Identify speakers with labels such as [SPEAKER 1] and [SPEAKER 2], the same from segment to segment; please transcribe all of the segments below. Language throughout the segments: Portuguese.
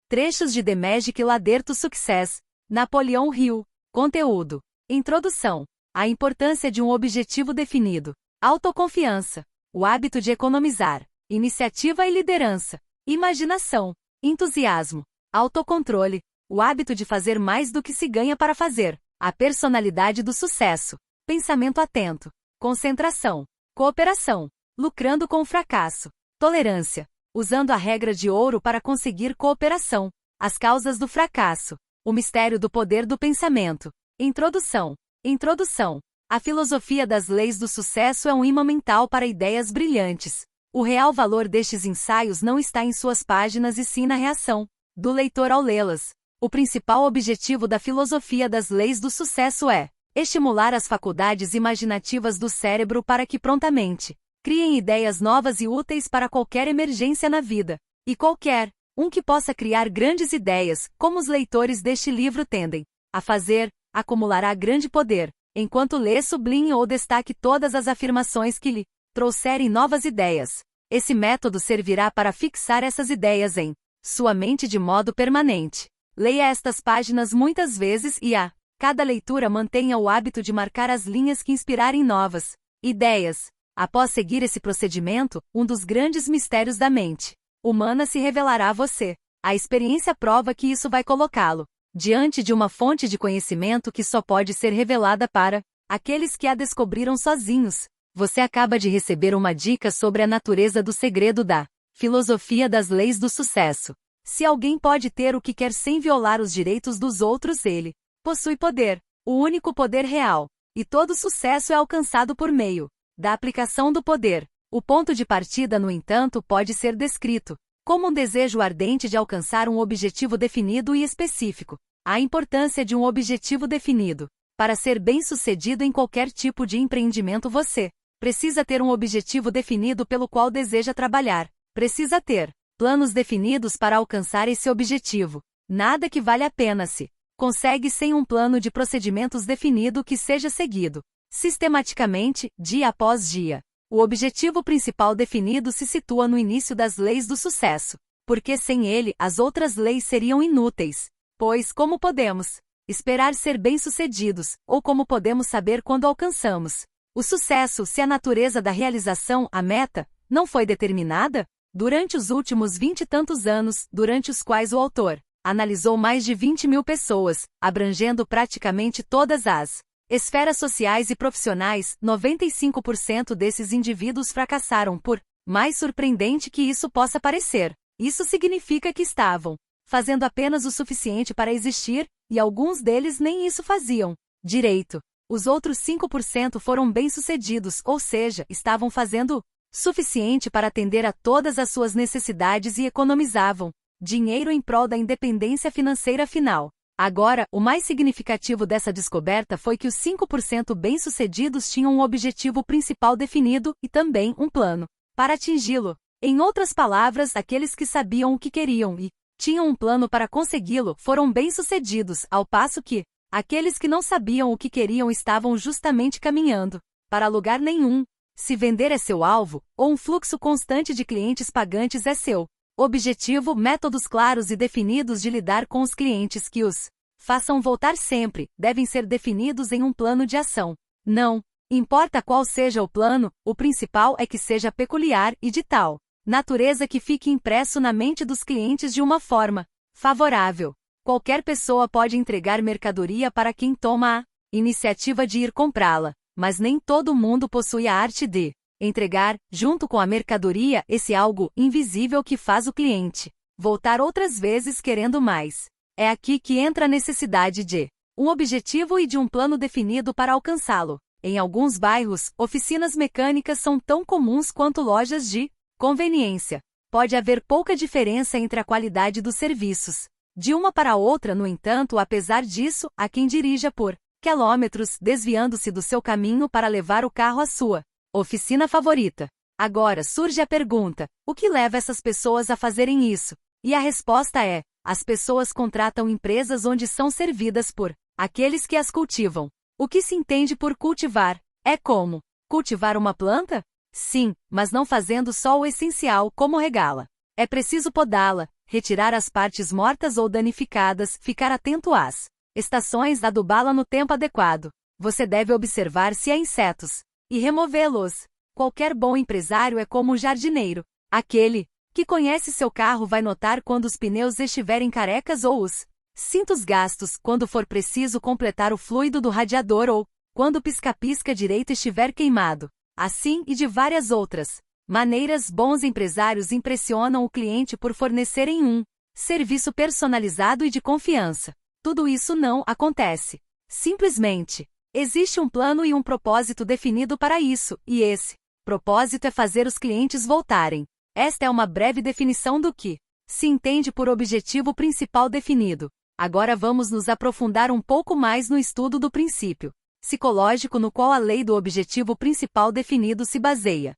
[SPEAKER 1] Trechos de The Magic Ladder to Success. Napoleão Hill. Conteúdo. Introdução. A importância de um objetivo definido. Autoconfiança. O hábito de economizar. Iniciativa e liderança. Imaginação. Entusiasmo. Autocontrole. O hábito de fazer mais do que se ganha para fazer. A personalidade do sucesso. Pensamento atento. Concentração. Cooperação. Lucrando com o fracasso. Tolerância. Usando a regra de ouro para conseguir cooperação. As causas do fracasso. O mistério do poder do pensamento. Introdução. Introdução. A filosofia das leis do sucesso é um imã mental para ideias brilhantes. O real valor destes ensaios não está em suas páginas e sim na reação do leitor ao lê-las. O principal objetivo da filosofia das leis do sucesso é estimular as faculdades imaginativas do cérebro para que prontamente criem ideias novas e úteis para qualquer emergência na vida. E qualquer um que possa criar grandes ideias, como os leitores deste livro tendem a fazer, acumulará grande poder, enquanto lê, sublinhe ou destaque todas as afirmações que lhe trouxerem novas ideias. Esse método servirá para fixar essas ideias em sua mente de modo permanente. Leia estas páginas muitas vezes e a cada leitura mantenha o hábito de marcar as linhas que inspirarem novas ideias. Após seguir esse procedimento, um dos grandes mistérios da mente humana se revelará a você. A experiência prova que isso vai colocá-lo diante de uma fonte de conhecimento que só pode ser revelada para aqueles que a descobriram sozinhos. Você acaba de receber uma dica sobre a natureza do segredo da filosofia das leis do sucesso. Se alguém pode ter o que quer sem violar os direitos dos outros, ele possui poder, o único poder real, e todo sucesso é alcançado por meio da aplicação do poder. O ponto de partida, no entanto, pode ser descrito como um desejo ardente de alcançar um objetivo definido e específico. A importância de um objetivo definido. Para ser bem-sucedido em qualquer tipo de empreendimento, você precisa ter um objetivo definido pelo qual deseja trabalhar. Precisa ter planos definidos para alcançar esse objetivo. Nada que vale a pena se consegue sem um plano de procedimentos definido que seja seguido sistematicamente, dia após dia. O objetivo principal definido se situa no início das leis do sucesso, porque sem ele as outras leis seriam inúteis. Pois como podemos esperar ser bem-sucedidos, ou como podemos saber quando alcançamos o sucesso se a natureza da realização, a meta, não foi determinada? Durante os últimos 20 e tantos anos, durante os quais o autor analisou mais de 20.000 pessoas, abrangendo praticamente todas as esferas sociais e profissionais, 95% desses indivíduos fracassaram. Por mais surpreendente que isso possa parecer, isso significa que estavam fazendo apenas o suficiente para existir, e alguns deles nem isso faziam direito. Os outros 5% foram bem-sucedidos, ou seja, estavam fazendo o suficiente para atender a todas as suas necessidades e economizavam dinheiro em prol da independência financeira final. Agora, o mais significativo dessa descoberta foi que os 5% bem-sucedidos tinham um objetivo principal definido e também um plano para atingi-lo. Em outras palavras, aqueles que sabiam o que queriam e tinham um plano para consegui-lo foram bem-sucedidos, ao passo que aqueles que não sabiam o que queriam estavam justamente caminhando para lugar nenhum. Se vender é seu alvo, ou um fluxo constante de clientes pagantes é seu objetivo, métodos claros e definidos de lidar com os clientes que os façam voltar sempre, devem ser definidos em um plano de ação. Não importa qual seja o plano, o principal é que seja peculiar e de tal natureza que fique impresso na mente dos clientes de uma forma favorável. Qualquer pessoa pode entregar mercadoria para quem toma a iniciativa de ir comprá-la, mas nem todo mundo possui a arte de entregar, junto com a mercadoria, esse algo invisível que faz o cliente voltar outras vezes querendo mais. É aqui que entra a necessidade de um objetivo e de um plano definido para alcançá-lo. Em alguns bairros, oficinas mecânicas são tão comuns quanto lojas de conveniência. Pode haver pouca diferença entre a qualidade dos serviços de uma para outra, no entanto, apesar disso, há quem dirija por quilômetros, desviando-se do seu caminho para levar o carro à sua oficina favorita. Agora surge a pergunta: o que leva essas pessoas a fazerem isso? E a resposta é: as pessoas contratam empresas onde são servidas por aqueles que as cultivam. O que se entende por cultivar? É como cultivar uma planta? Sim, mas não fazendo só o essencial, como regá-la. É preciso podá-la, retirar as partes mortas ou danificadas, ficar atento às estações, adubá-la no tempo adequado. Você deve observar se há insetos e removê-los. Qualquer bom empresário é como um jardineiro. Aquele que conhece seu carro vai notar quando os pneus estiverem carecas ou os cintos gastos, quando for preciso completar o fluido do radiador ou quando o pisca-pisca direito estiver queimado. Assim e de várias outras maneiras, bons empresários impressionam o cliente por fornecerem um serviço personalizado e de confiança. Tudo isso não acontece simplesmente. Existe um plano e um propósito definido para isso, e esse propósito é fazer os clientes voltarem. Esta é uma breve definição do que se entende por objetivo principal definido. Agora vamos nos aprofundar um pouco mais no estudo do princípio psicológico no qual a lei do objetivo principal definido se baseia.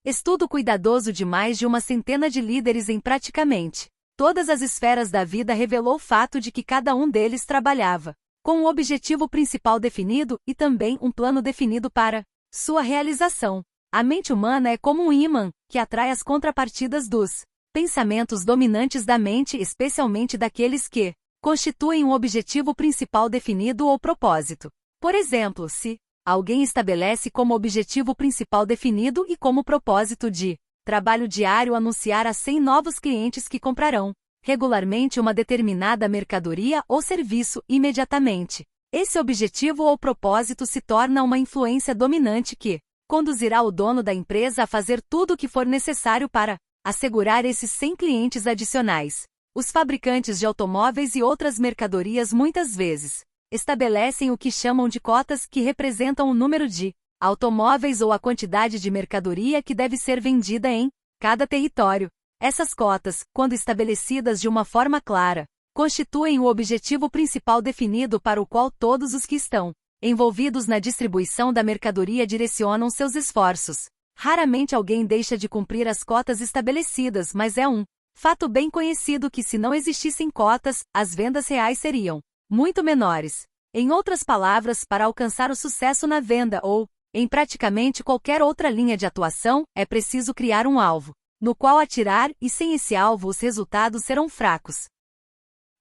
[SPEAKER 1] Estudo cuidadoso de mais de uma centena de líderes em praticamente todas as esferas da vida revelou o fato de que cada um deles trabalhava com um objetivo principal definido e também um plano definido para sua realização. A mente humana é como um ímã que atrai as contrapartidas dos pensamentos dominantes da mente, especialmente daqueles que constituem um objetivo principal definido ou propósito. Por exemplo, se alguém estabelece como objetivo principal definido e como propósito de trabalho diário anunciar a 100 novos clientes que comprarão regularmente uma determinada mercadoria ou serviço imediatamente, esse objetivo ou propósito se torna uma influência dominante que conduzirá o dono da empresa a fazer tudo o que for necessário para assegurar esses 100 clientes adicionais. Os fabricantes de automóveis e outras mercadorias muitas vezes estabelecem o que chamam de cotas, que representam o número de automóveis ou a quantidade de mercadoria que deve ser vendida em cada território. Essas cotas, quando estabelecidas de uma forma clara, constituem o objetivo principal definido para o qual todos os que estão envolvidos na distribuição da mercadoria direcionam seus esforços. Raramente alguém deixa de cumprir as cotas estabelecidas, mas é um fato bem conhecido que, se não existissem cotas, as vendas reais seriam muito menores. Em outras palavras, para alcançar o sucesso na venda ou em praticamente qualquer outra linha de atuação, é preciso criar um alvo no qual atirar, e sem esse alvo os resultados serão fracos.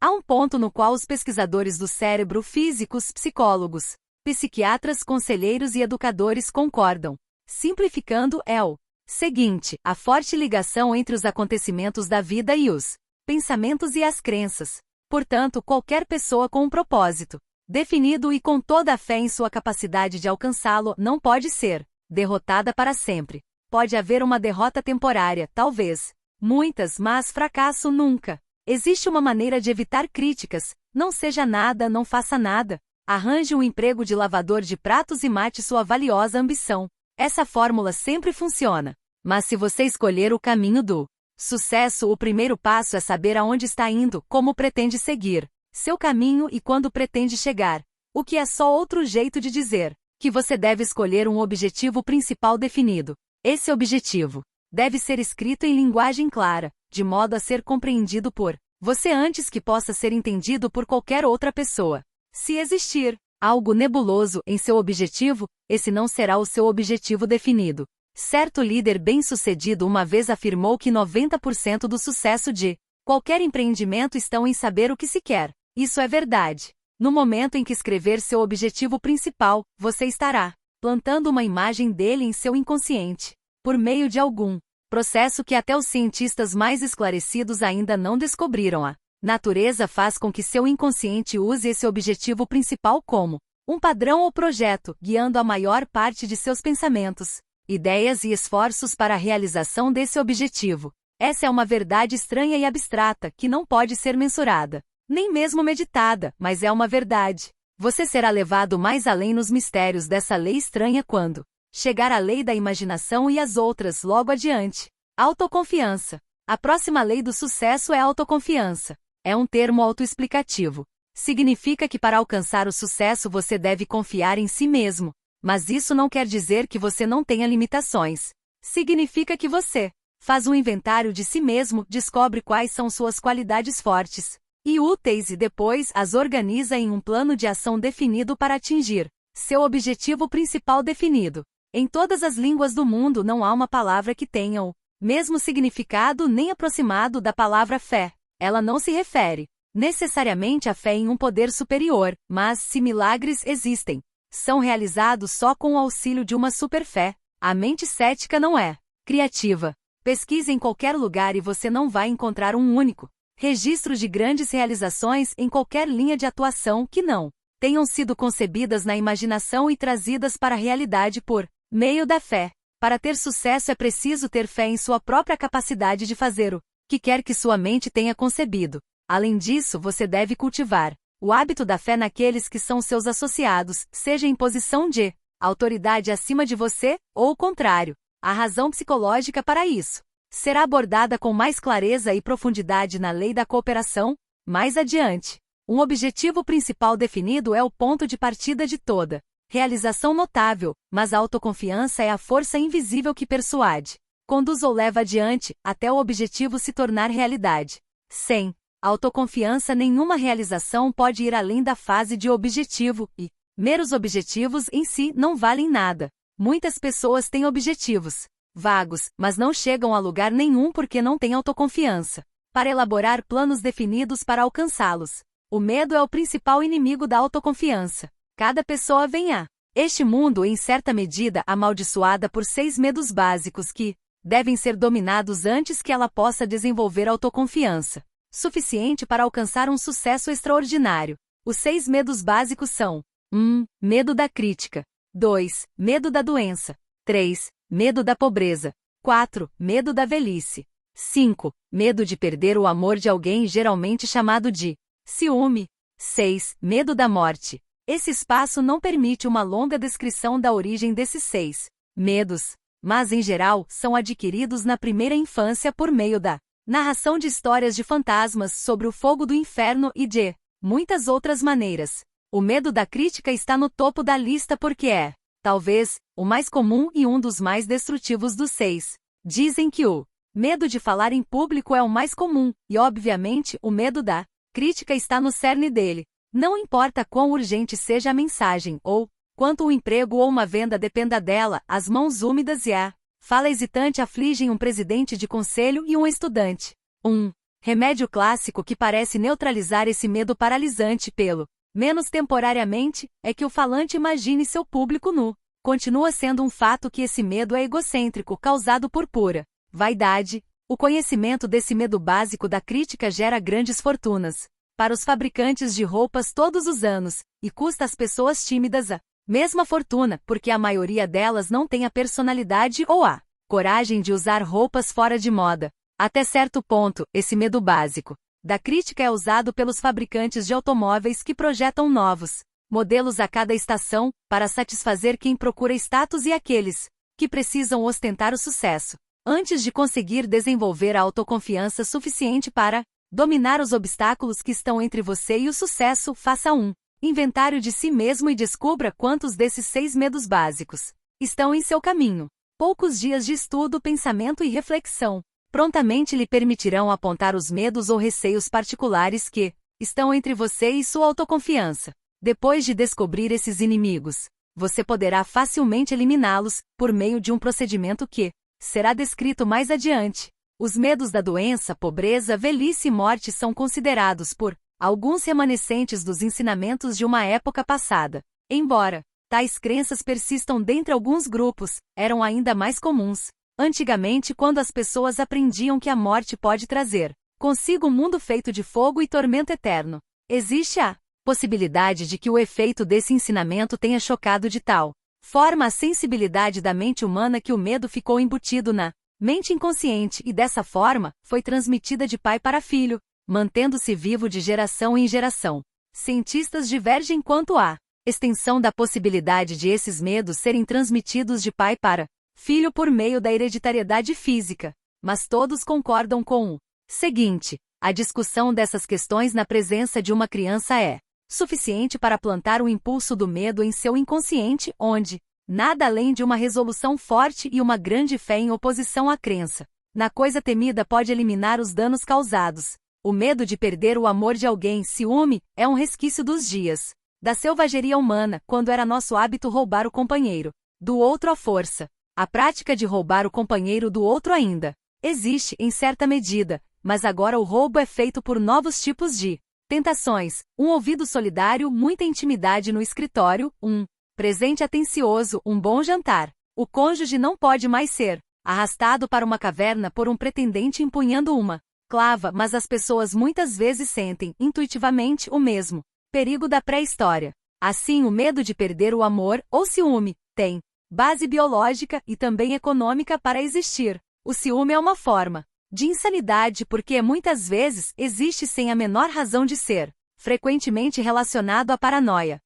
[SPEAKER 1] Há um ponto no qual os pesquisadores do cérebro, físicos, psicólogos, psiquiatras, conselheiros e educadores concordam. Simplificando, é o seguinte: a forte ligação entre os acontecimentos da vida e os pensamentos e as crenças. Portanto, qualquer pessoa com um propósito definido e com toda a fé em sua capacidade de alcançá-lo não pode ser derrotada para sempre. Pode haver uma derrota temporária, talvez, muitas, mas fracasso nunca. Existe uma maneira de evitar críticas: não seja nada, não faça nada. Arranje um emprego de lavador de pratos e mate sua valiosa ambição. Essa fórmula sempre funciona. Mas se você escolher o caminho do sucesso, o primeiro passo é saber aonde está indo, como pretende seguir seu caminho e quando pretende chegar. O que é só outro jeito de dizer que você deve escolher um objetivo principal definido. Esse objetivo deve ser escrito em linguagem clara, de modo a ser compreendido por você antes que possa ser entendido por qualquer outra pessoa. Se existir algo nebuloso em seu objetivo, esse não será o seu objetivo definido. Certo líder bem-sucedido uma vez afirmou que 90% do sucesso de qualquer empreendimento estão em saber o que se quer. Isso é verdade. No momento em que escrever seu objetivo principal, você estará plantando uma imagem dele em seu inconsciente, por meio de algum processo que até os cientistas mais esclarecidos ainda não descobriram. A natureza faz com que seu inconsciente use esse objetivo principal como um padrão ou projeto, guiando a maior parte de seus pensamentos, ideias e esforços para a realização desse objetivo. Essa é uma verdade estranha e abstrata que não pode ser mensurada, nem mesmo meditada, mas é uma verdade. Você será levado mais além nos mistérios dessa lei estranha quando chegar à lei da imaginação e as outras logo adiante. Autoconfiança. A próxima lei do sucesso é autoconfiança. É um termo autoexplicativo. Significa que para alcançar o sucesso você deve confiar em si mesmo. Mas isso não quer dizer que você não tenha limitações. Significa que você faz um inventário de si mesmo, descobre quais são suas qualidades fortes e úteis e depois as organiza em um plano de ação definido para atingir seu objetivo principal definido. Em todas as línguas do mundo não há uma palavra que tenha o mesmo significado nem aproximado da palavra fé. Ela não se refere necessariamente à fé em um poder superior, mas, se milagres existem, são realizados só com o auxílio de uma superfé. A mente cética não é criativa. Pesquise em qualquer lugar e você não vai encontrar um único registro de grandes realizações em qualquer linha de atuação que não tenham sido concebidas na imaginação e trazidas para a realidade por meio da fé. Para ter sucesso é preciso ter fé em sua própria capacidade de fazer o que quer que sua mente tenha concebido. Além disso, você deve cultivar o hábito da fé naqueles que são seus associados, seja em posição de autoridade acima de você, ou o contrário. A razão psicológica para isso será abordada com mais clareza e profundidade na lei da cooperação, mais adiante. Um objetivo principal definido é o ponto de partida de toda realização notável, mas a autoconfiança é a força invisível que persuade, conduz ou leva adiante, até o objetivo se tornar realidade. Sem autoconfiança, nenhuma realização pode ir além da fase de objetivo, e meros objetivos em si não valem nada. Muitas pessoas têm objetivos vagos, mas não chegam a lugar nenhum porque não têm autoconfiança para elaborar planos definidos para alcançá-los. O medo é o principal inimigo da autoconfiança. Cada pessoa vem a este mundo em certa medida amaldiçoada por 6 medos básicos que devem ser dominados antes que ela possa desenvolver autoconfiança suficiente para alcançar um sucesso extraordinário. Os 6 medos básicos são: 1. Medo da crítica. 2. Medo da doença. 3. Medo da pobreza. 4. Medo da velhice. 5. Medo de perder o amor de alguém, geralmente chamado de ciúme. 6. Medo da morte. Esse espaço não permite uma longa descrição da origem desses 6 medos, mas em geral são adquiridos na primeira infância por meio da narração de histórias de fantasmas sobre o fogo do inferno e de muitas outras maneiras. O medo da crítica está no topo da lista porque é, talvez, o mais comum e um dos mais destrutivos dos 6. Dizem que o medo de falar em público é o mais comum, e obviamente o medo da crítica está no cerne dele. Não importa quão urgente seja a mensagem, ou quanto um emprego ou uma venda dependa dela, as mãos úmidas e a fala hesitante afligem um presidente de conselho e um estudante. Um remédio clássico que parece neutralizar esse medo paralisante pelo menos temporariamente, é que o falante imagine seu público nu. Continua sendo um fato que esse medo é egocêntrico, causado por pura vaidade. O conhecimento desse medo básico da crítica gera grandes fortunas para os fabricantes de roupas todos os anos, e custa às pessoas tímidas a mesma fortuna, porque a maioria delas não tem a personalidade ou a coragem de usar roupas fora de moda. Até certo ponto, esse medo básico da crítica é usado pelos fabricantes de automóveis que projetam novos modelos a cada estação, para satisfazer quem procura status e aqueles que precisam ostentar o sucesso, antes de conseguir desenvolver a autoconfiança suficiente para dominar os obstáculos que estão entre você e o sucesso. Faça um inventário de si mesmo e descubra quantos desses 6 medos básicos estão em seu caminho. Poucos dias de estudo, pensamento e reflexão prontamente lhe permitirão apontar os medos ou receios particulares que estão entre você e sua autoconfiança. Depois de descobrir esses inimigos, você poderá facilmente eliminá-los por meio de um procedimento que será descrito mais adiante. Os medos da doença, pobreza, velhice e morte são considerados por alguns remanescentes dos ensinamentos de uma época passada. Embora tais crenças persistam dentre alguns grupos, eram ainda mais comuns antigamente, quando as pessoas aprendiam que a morte pode trazer consigo um mundo feito de fogo e tormento eterno. Existe a possibilidade de que o efeito desse ensinamento tenha chocado de tal forma a sensibilidade da mente humana que o medo ficou embutido na mente inconsciente e dessa forma foi transmitida de pai para filho, mantendo-se vivo de geração em geração. Cientistas divergem quanto à extensão da possibilidade de esses medos serem transmitidos de pai para filho por meio da hereditariedade física, mas todos concordam com o seguinte: a discussão dessas questões na presença de uma criança é suficiente para plantar o impulso do medo em seu inconsciente, onde nada além de uma resolução forte e uma grande fé em oposição à crença na coisa temida pode eliminar os danos causados. O medo de perder o amor de alguém, ciúme, é um resquício dos dias da selvageria humana, quando era nosso hábito roubar o companheiro do outro à força. A prática de roubar o companheiro do outro ainda existe em certa medida, mas agora o roubo é feito por novos tipos de tentações, um ouvido solidário, muita intimidade no escritório, um presente atencioso, um bom jantar. O cônjuge não pode mais ser arrastado para uma caverna por um pretendente empunhando uma clava, mas as pessoas muitas vezes sentem, intuitivamente, o mesmo perigo da pré-história. Assim, o medo de perder o amor, ou ciúme, tem base biológica e também econômica para existir. O ciúme é uma forma de insanidade porque muitas vezes existe sem a menor razão de ser, frequentemente relacionado à paranoia.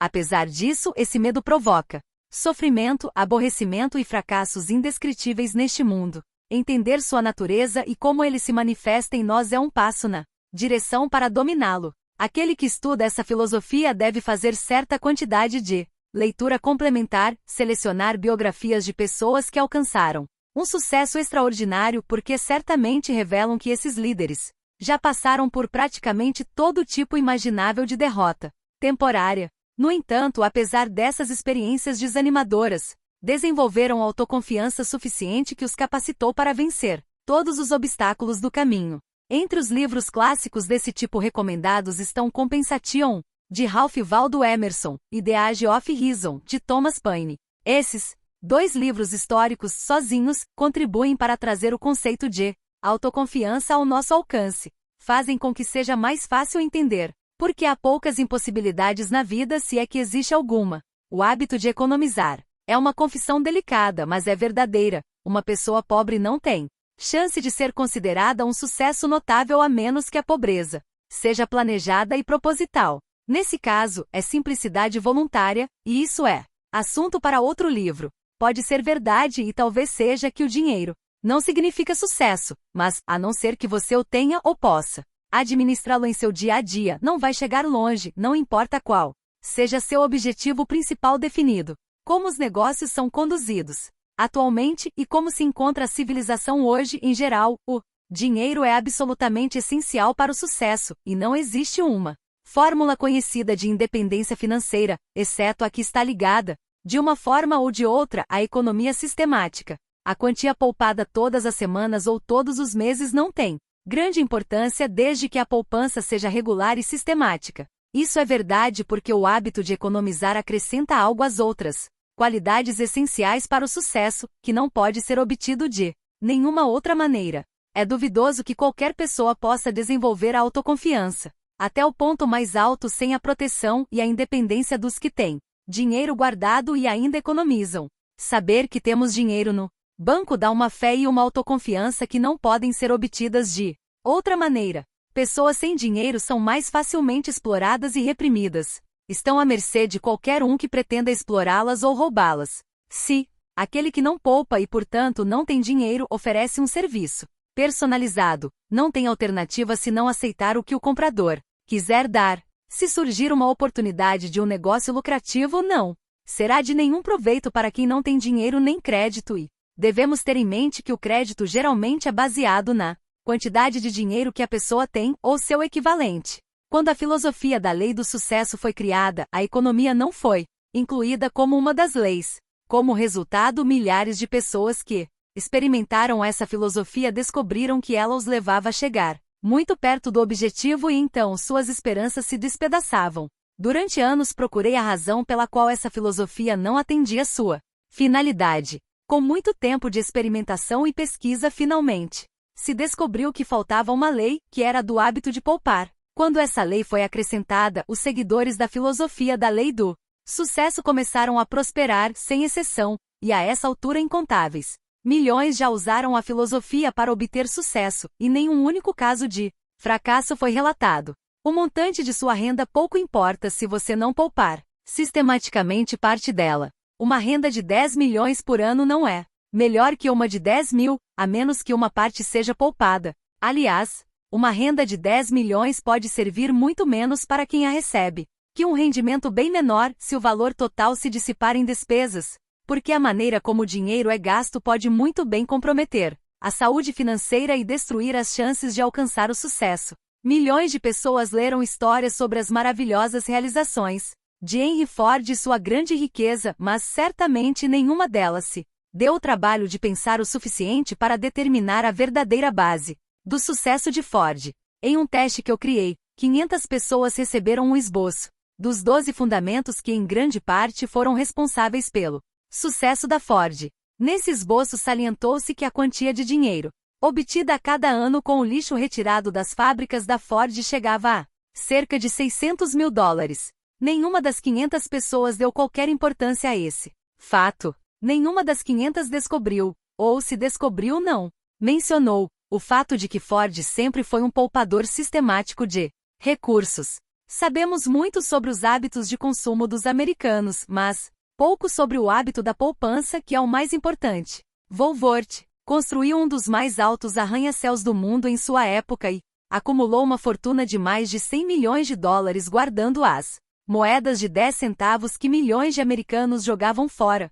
[SPEAKER 1] Apesar disso, esse medo provoca sofrimento, aborrecimento e fracassos indescritíveis neste mundo. Entender sua natureza e como ele se manifesta em nós é um passo na direção para dominá-lo. Aquele que estuda essa filosofia deve fazer certa quantidade de leitura complementar, selecionar biografias de pessoas que alcançaram um sucesso extraordinário porque certamente revelam que esses líderes já passaram por praticamente todo tipo imaginável de derrota temporária. No entanto, apesar dessas experiências desanimadoras, desenvolveram autoconfiança suficiente que os capacitou para vencer todos os obstáculos do caminho. Entre os livros clássicos desse tipo recomendados estão Compensation, de Ralph Waldo Emerson, e The Age of Reason, de Thomas Paine. Esses 2 livros históricos sozinhos contribuem para trazer o conceito de autoconfiança ao nosso alcance. Fazem com que seja mais fácil entender porque há poucas impossibilidades na vida se é que existe alguma. O hábito de economizar é uma confissão delicada, mas é verdadeira. Uma pessoa pobre não tem chance de ser considerada um sucesso notável a menos que a pobreza seja planejada e proposital. Nesse caso, é simplicidade voluntária, e isso é assunto para outro livro. Pode ser verdade e talvez seja que o dinheiro não significa sucesso, mas, a não ser que você o tenha ou possa administrá-lo em seu dia a dia, não vai chegar longe, não importa qual seja seu objetivo principal definido. Como os negócios são conduzidos atualmente e como se encontra a civilização hoje em geral, o dinheiro é absolutamente essencial para o sucesso, e não existe uma fórmula conhecida de independência financeira, exceto a que está ligada, de uma forma ou de outra, à economia sistemática. A quantia poupada todas as semanas ou todos os meses não tem grande importância desde que a poupança seja regular e sistemática. Isso é verdade porque o hábito de economizar acrescenta algo às outras qualidades essenciais para o sucesso, que não pode ser obtido de nenhuma outra maneira. É duvidoso que qualquer pessoa possa desenvolver a autoconfiança até o ponto mais alto sem a proteção e a independência dos que têm dinheiro guardado e ainda economizam. Saber que temos dinheiro no banco dá uma fé e uma autoconfiança que não podem ser obtidas de outra maneira. Pessoas sem dinheiro são mais facilmente exploradas e reprimidas. Estão à mercê de qualquer um que pretenda explorá-las ou roubá-las. Se aquele que não poupa e, portanto, não tem dinheiro oferece um serviço personalizado, não tem alternativa senão aceitar o que o comprador quiser dar. Se surgir uma oportunidade de um negócio lucrativo, não será de nenhum proveito para quem não tem dinheiro nem crédito e devemos ter em mente que o crédito geralmente é baseado na quantidade de dinheiro que a pessoa tem, ou seu equivalente. Quando a filosofia da lei do sucesso foi criada, a economia não foi incluída como uma das leis. Como resultado, milhares de pessoas que experimentaram essa filosofia descobriram que ela os levava a chegar muito perto do objetivo e então suas esperanças se despedaçavam. Durante anos procurei a razão pela qual essa filosofia não atendia sua finalidade. Com muito tempo de experimentação e pesquisa, finalmente se descobriu que faltava uma lei, que era a do hábito de poupar. Quando essa lei foi acrescentada, os seguidores da filosofia da lei do sucesso começaram a prosperar, sem exceção, e a essa altura incontáveis milhões já usaram a filosofia para obter sucesso, e nenhum único caso de fracasso foi relatado. O montante de sua renda pouco importa se você não poupar sistematicamente parte dela. Uma renda de 10 milhões por ano não é melhor que uma de 10 mil, a menos que uma parte seja poupada. Aliás, uma renda de 10 milhões pode servir muito menos para quem a recebe que um rendimento bem menor se o valor total se dissipar em despesas, porque a maneira como o dinheiro é gasto pode muito bem comprometer a saúde financeira e destruir as chances de alcançar o sucesso. Milhões de pessoas leram histórias sobre as maravilhosas realizações de Henry Ford e sua grande riqueza, mas certamente nenhuma delas se deu o trabalho de pensar o suficiente para determinar a verdadeira base do sucesso de Ford. Em um teste que eu criei, 500 pessoas receberam um esboço dos 12 fundamentos que em grande parte foram responsáveis pelo sucesso da Ford. Nesse esboço salientou-se que a quantia de dinheiro obtida a cada ano com o lixo retirado das fábricas da Ford chegava a cerca de 600 mil dólares. Nenhuma das 500 pessoas deu qualquer importância a esse fato. Nenhuma das 500 descobriu, ou se descobriu não, mencionou, o fato de que Ford sempre foi um poupador sistemático de recursos. Sabemos muito sobre os hábitos de consumo dos americanos, mas pouco sobre o hábito da poupança, que é o mais importante. Woolworth construiu um dos mais altos arranha-céus do mundo em sua época e acumulou uma fortuna de mais de 100 milhões de dólares guardando as moedas de 10 centavos que milhões de americanos jogavam fora.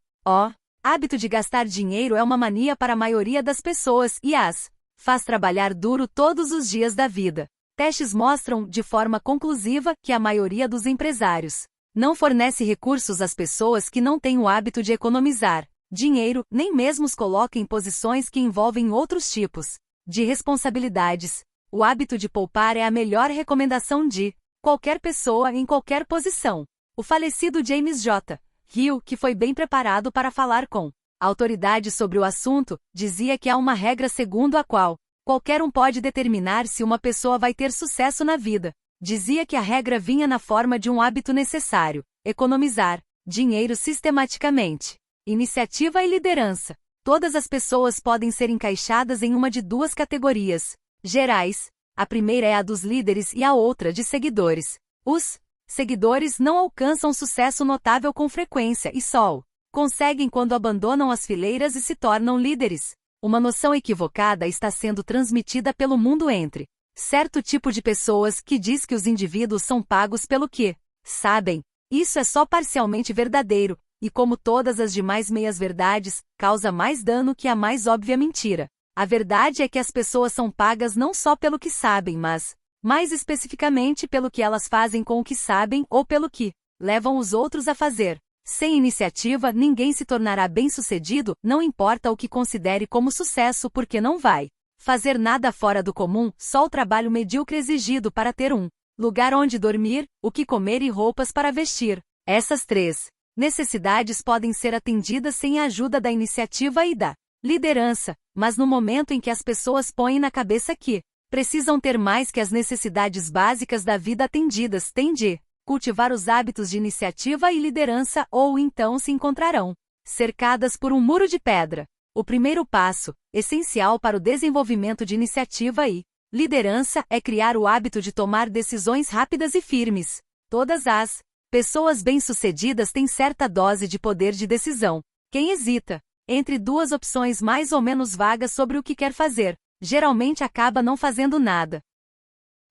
[SPEAKER 1] Hábito de gastar dinheiro é uma mania para a maioria das pessoas e as faz trabalhar duro todos os dias da vida. Testes mostram, de forma conclusiva, que a maioria dos empresários não fornece recursos às pessoas que não têm o hábito de economizar dinheiro, nem mesmo os coloca em posições que envolvem outros tipos de responsabilidades. O hábito de poupar é a melhor recomendação de qualquer pessoa em qualquer posição. O falecido James J. Hill, que foi bem preparado para falar com autoridade sobre o assunto, dizia que há uma regra segundo a qual qualquer um pode determinar se uma pessoa vai ter sucesso na vida. Dizia que a regra vinha na forma de um hábito necessário: economizar dinheiro sistematicamente. Iniciativa e liderança. Todas as pessoas podem ser encaixadas em uma de duas categorias gerais. A primeira é a dos líderes e a outra de seguidores. Os seguidores não alcançam sucesso notável com frequência e só conseguem quando abandonam as fileiras e se tornam líderes. Uma noção equivocada está sendo transmitida pelo mundo entre certo tipo de pessoas que diz que os indivíduos são pagos pelo que sabem. Isso é só parcialmente verdadeiro, e como todas as demais meias-verdades, causa mais dano que a mais óbvia mentira. A verdade é que as pessoas são pagas não só pelo que sabem, mas, mais especificamente, pelo que elas fazem com o que sabem ou pelo que levam os outros a fazer. Sem iniciativa, ninguém se tornará bem-sucedido, não importa o que considere como sucesso, porque não vai fazer nada fora do comum, só o trabalho medíocre exigido para ter um lugar onde dormir, o que comer e roupas para vestir. Essas três necessidades podem ser atendidas sem a ajuda da iniciativa e da liderança, mas no momento em que as pessoas põem na cabeça que precisam ter mais que as necessidades básicas da vida atendidas, têm de cultivar os hábitos de iniciativa e liderança, ou então se encontrarão cercadas por um muro de pedra. O primeiro passo, essencial para o desenvolvimento de iniciativa e liderança, é criar o hábito de tomar decisões rápidas e firmes. Todas as pessoas bem-sucedidas têm certa dose de poder de decisão. Quem hesita entre duas opções mais ou menos vagas sobre o que quer fazer, geralmente acaba não fazendo nada.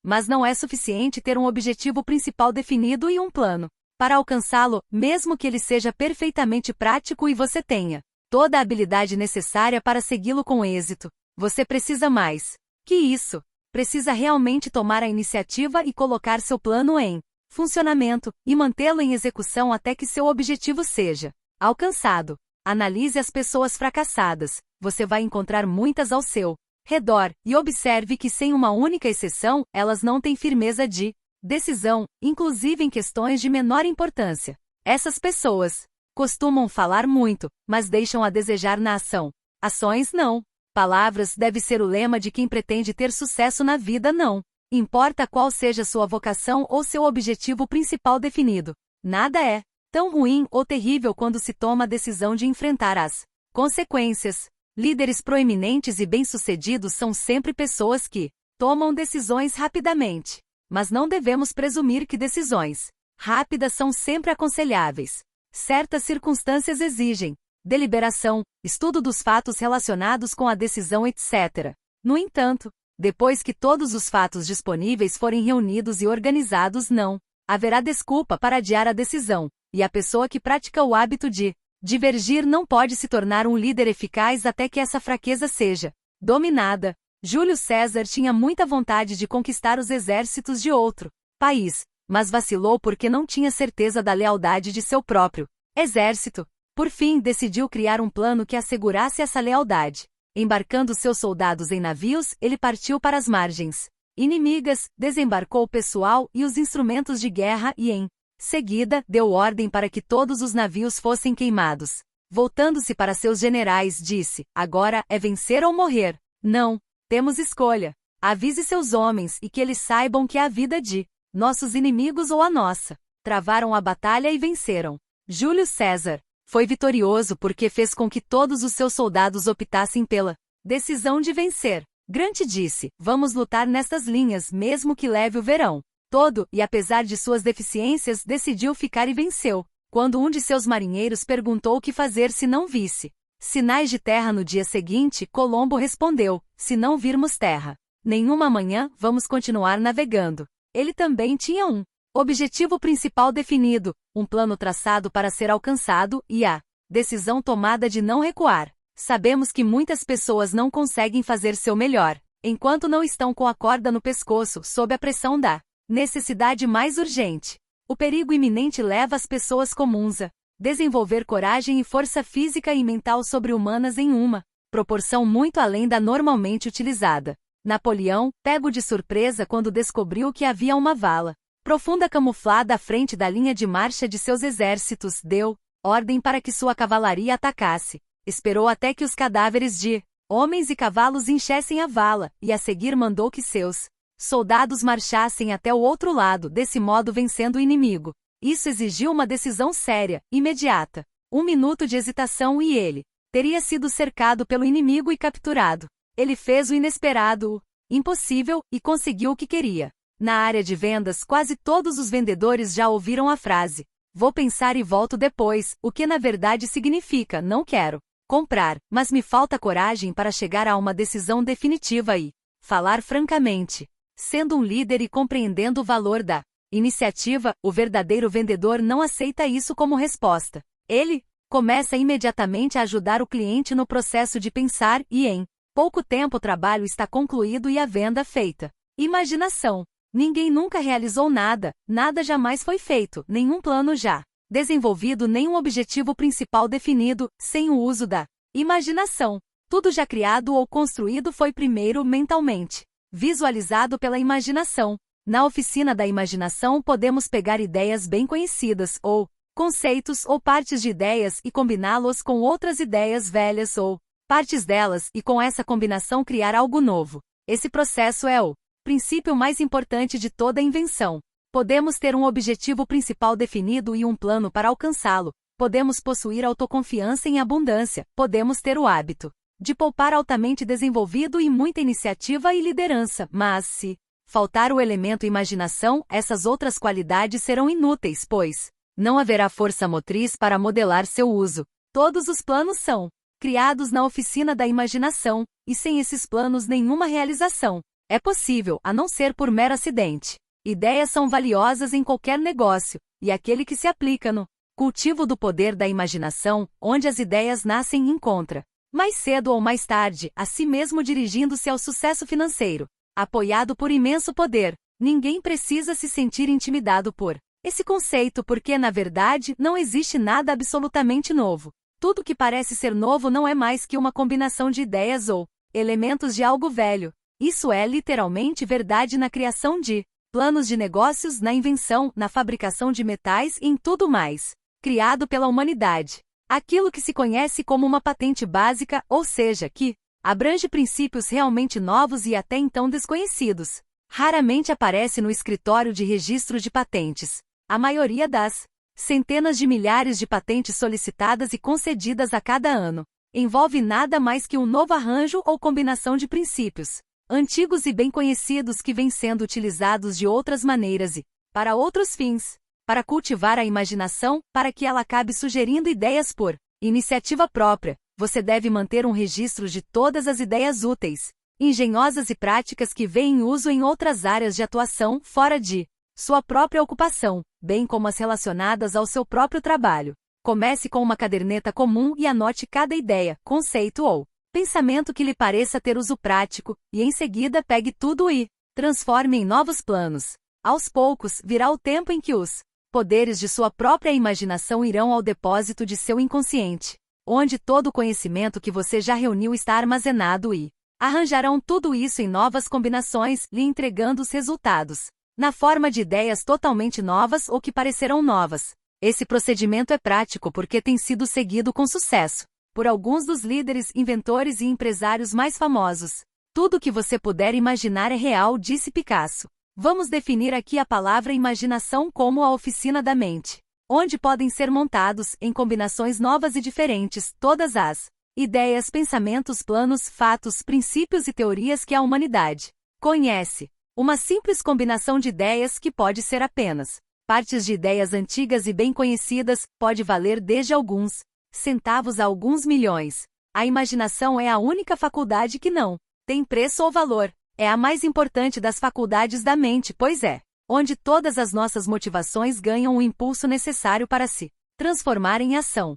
[SPEAKER 1] Mas não é suficiente ter um objetivo principal definido e um plano para alcançá-lo, mesmo que ele seja perfeitamente prático e você tenha toda a habilidade necessária para segui-lo com êxito. Você precisa mais que isso. Precisa realmente tomar a iniciativa e colocar seu plano em funcionamento, e mantê-lo em execução até que seu objetivo seja alcançado. Analise as pessoas fracassadas. Você vai encontrar muitas ao seu redor, e observe que sem uma única exceção, elas não têm firmeza de decisão, inclusive em questões de menor importância. Essas pessoas costumam falar muito, mas deixam a desejar na ação. Ações não. Palavras deve ser o lema de quem pretende ter sucesso na vida, não importa qual seja sua vocação ou seu objetivo principal definido. Nada é tão ruim ou terrível quando se toma a decisão de enfrentar as consequências. Líderes proeminentes e bem-sucedidos são sempre pessoas que tomam decisões rapidamente. Mas não devemos presumir que decisões rápidas são sempre aconselháveis. Certas circunstâncias exigem deliberação, estudo dos fatos relacionados com a decisão, etc. No entanto, depois que todos os fatos disponíveis forem reunidos e organizados, não haverá desculpa para adiar a decisão, e a pessoa que pratica o hábito de divergir não pode se tornar um líder eficaz até que essa fraqueza seja dominada. Júlio César tinha muita vontade de conquistar os exércitos de outro país, mas vacilou porque não tinha certeza da lealdade de seu próprio exército. Por fim, decidiu criar um plano que assegurasse essa lealdade. Embarcando seus soldados em navios, ele partiu para as margens inimigas, desembarcou o pessoal e os instrumentos de guerra e, em seguida, deu ordem para que todos os navios fossem queimados. Voltando-se para seus generais, disse: agora é vencer ou morrer. Não temos escolha. Avise seus homens e que eles saibam que é a vida de nossos inimigos ou a nossa. Travaram a batalha e venceram. Júlio César foi vitorioso porque fez com que todos os seus soldados optassem pela decisão de vencer. Grant disse: vamos lutar nestas linhas, mesmo que leve o verão todo, e apesar de suas deficiências, decidiu ficar e venceu. Quando um de seus marinheiros perguntou o que fazer se não visse sinais de terra no dia seguinte, Colombo respondeu: se não virmos terra nenhuma amanhã, vamos continuar navegando. Ele também tinha um objetivo principal definido, um plano traçado para ser alcançado, e a decisão tomada de não recuar. Sabemos que muitas pessoas não conseguem fazer seu melhor, enquanto não estão com a corda no pescoço, sob a pressão da necessidade mais urgente. O perigo iminente leva as pessoas comuns a desenvolver coragem e força física e mental sobre-humanas em uma proporção muito além da normalmente utilizada. Napoleão, pego de surpresa quando descobriu que havia uma vala profunda camuflada à frente da linha de marcha de seus exércitos, deu ordem para que sua cavalaria atacasse. Esperou até que os cadáveres de homens e cavalos enchessem a vala, e a seguir mandou que seus soldados marchassem até o outro lado, desse modo vencendo o inimigo. Isso exigiu uma decisão séria, imediata. 1 minuto de hesitação e ele teria sido cercado pelo inimigo e capturado. Ele fez o inesperado, o impossível, e conseguiu o que queria. Na área de vendas, quase todos os vendedores já ouviram a frase: vou pensar e volto depois, o que na verdade significa: não quero comprar, mas me falta coragem para chegar a uma decisão definitiva e falar francamente. Sendo um líder e compreendendo o valor da iniciativa, o verdadeiro vendedor não aceita isso como resposta. Ele começa imediatamente a ajudar o cliente no processo de pensar e, em pouco tempo, o trabalho está concluído e a venda feita. Imaginação. Ninguém nunca realizou nada, nada jamais foi feito, nenhum plano já desenvolvido, nenhum objetivo principal definido, sem o uso da imaginação. Tudo já criado ou construído foi primeiro mentalmente visualizado pela imaginação. Na oficina da imaginação podemos pegar ideias bem conhecidas, ou conceitos ou partes de ideias e combiná-los com outras ideias velhas ou partes delas, e com essa combinação criar algo novo. Esse processo é o princípio mais importante de toda invenção. Podemos ter um objetivo principal definido e um plano para alcançá-lo. Podemos possuir autoconfiança em abundância. Podemos ter o hábito de poupar altamente desenvolvido e muita iniciativa e liderança. Mas se faltar o elemento imaginação, essas outras qualidades serão inúteis, pois não haverá força motriz para modelar seu uso. Todos os planos são criados na oficina da imaginação, e sem esses planos nenhuma realização é possível, a não ser por mero acidente. Ideias são valiosas em qualquer negócio, e aquele que se aplica no cultivo do poder da imaginação, onde as ideias nascem, encontra, mais cedo ou mais tarde, a si mesmo dirigindo-se ao sucesso financeiro. Apoiado por imenso poder, ninguém precisa se sentir intimidado por esse conceito porque, na verdade, não existe nada absolutamente novo. Tudo que parece ser novo não é mais que uma combinação de ideias ou elementos de algo velho. Isso é literalmente verdade na criação de planos de negócios, na invenção, na fabricação de metais e em tudo mais criado pela humanidade. Aquilo que se conhece como uma patente básica, ou seja, que abrange princípios realmente novos e até então desconhecidos, raramente aparece no escritório de registro de patentes. A maioria das centenas de milhares de patentes solicitadas e concedidas a cada ano envolve nada mais que um novo arranjo ou combinação de princípios antigos e bem conhecidos que vêm sendo utilizados de outras maneiras e para outros fins, para cultivar a imaginação, para que ela acabe sugerindo ideias por iniciativa própria. Você deve manter um registro de todas as ideias úteis, engenhosas e práticas que vêm em uso em outras áreas de atuação, fora de sua própria ocupação, bem como as relacionadas ao seu próprio trabalho. Comece com uma caderneta comum e anote cada ideia, conceito ou pensamento que lhe pareça ter uso prático, e em seguida pegue tudo e transforme em novos planos. Aos poucos, virá o tempo em que os poderes de sua própria imaginação irão ao depósito de seu inconsciente, onde todo o conhecimento que você já reuniu está armazenado e arranjarão tudo isso em novas combinações, lhe entregando os resultados, na forma de ideias totalmente novas ou que parecerão novas. Esse procedimento é prático porque tem sido seguido com sucesso por alguns dos líderes, inventores e empresários mais famosos. Tudo o que você puder imaginar é real, disse Picasso. Vamos definir aqui a palavra imaginação como a oficina da mente, onde podem ser montados, em combinações novas e diferentes, todas as ideias, pensamentos, planos, fatos, princípios e teorias que a humanidade conhece. Uma simples combinação de ideias que pode ser apenas partes de ideias antigas e bem conhecidas, pode valer desde alguns centavos a alguns milhões. A imaginação é a única faculdade que não tem preço ou valor. É a mais importante das faculdades da mente, pois é onde todas as nossas motivações ganham o impulso necessário para se transformar em ação.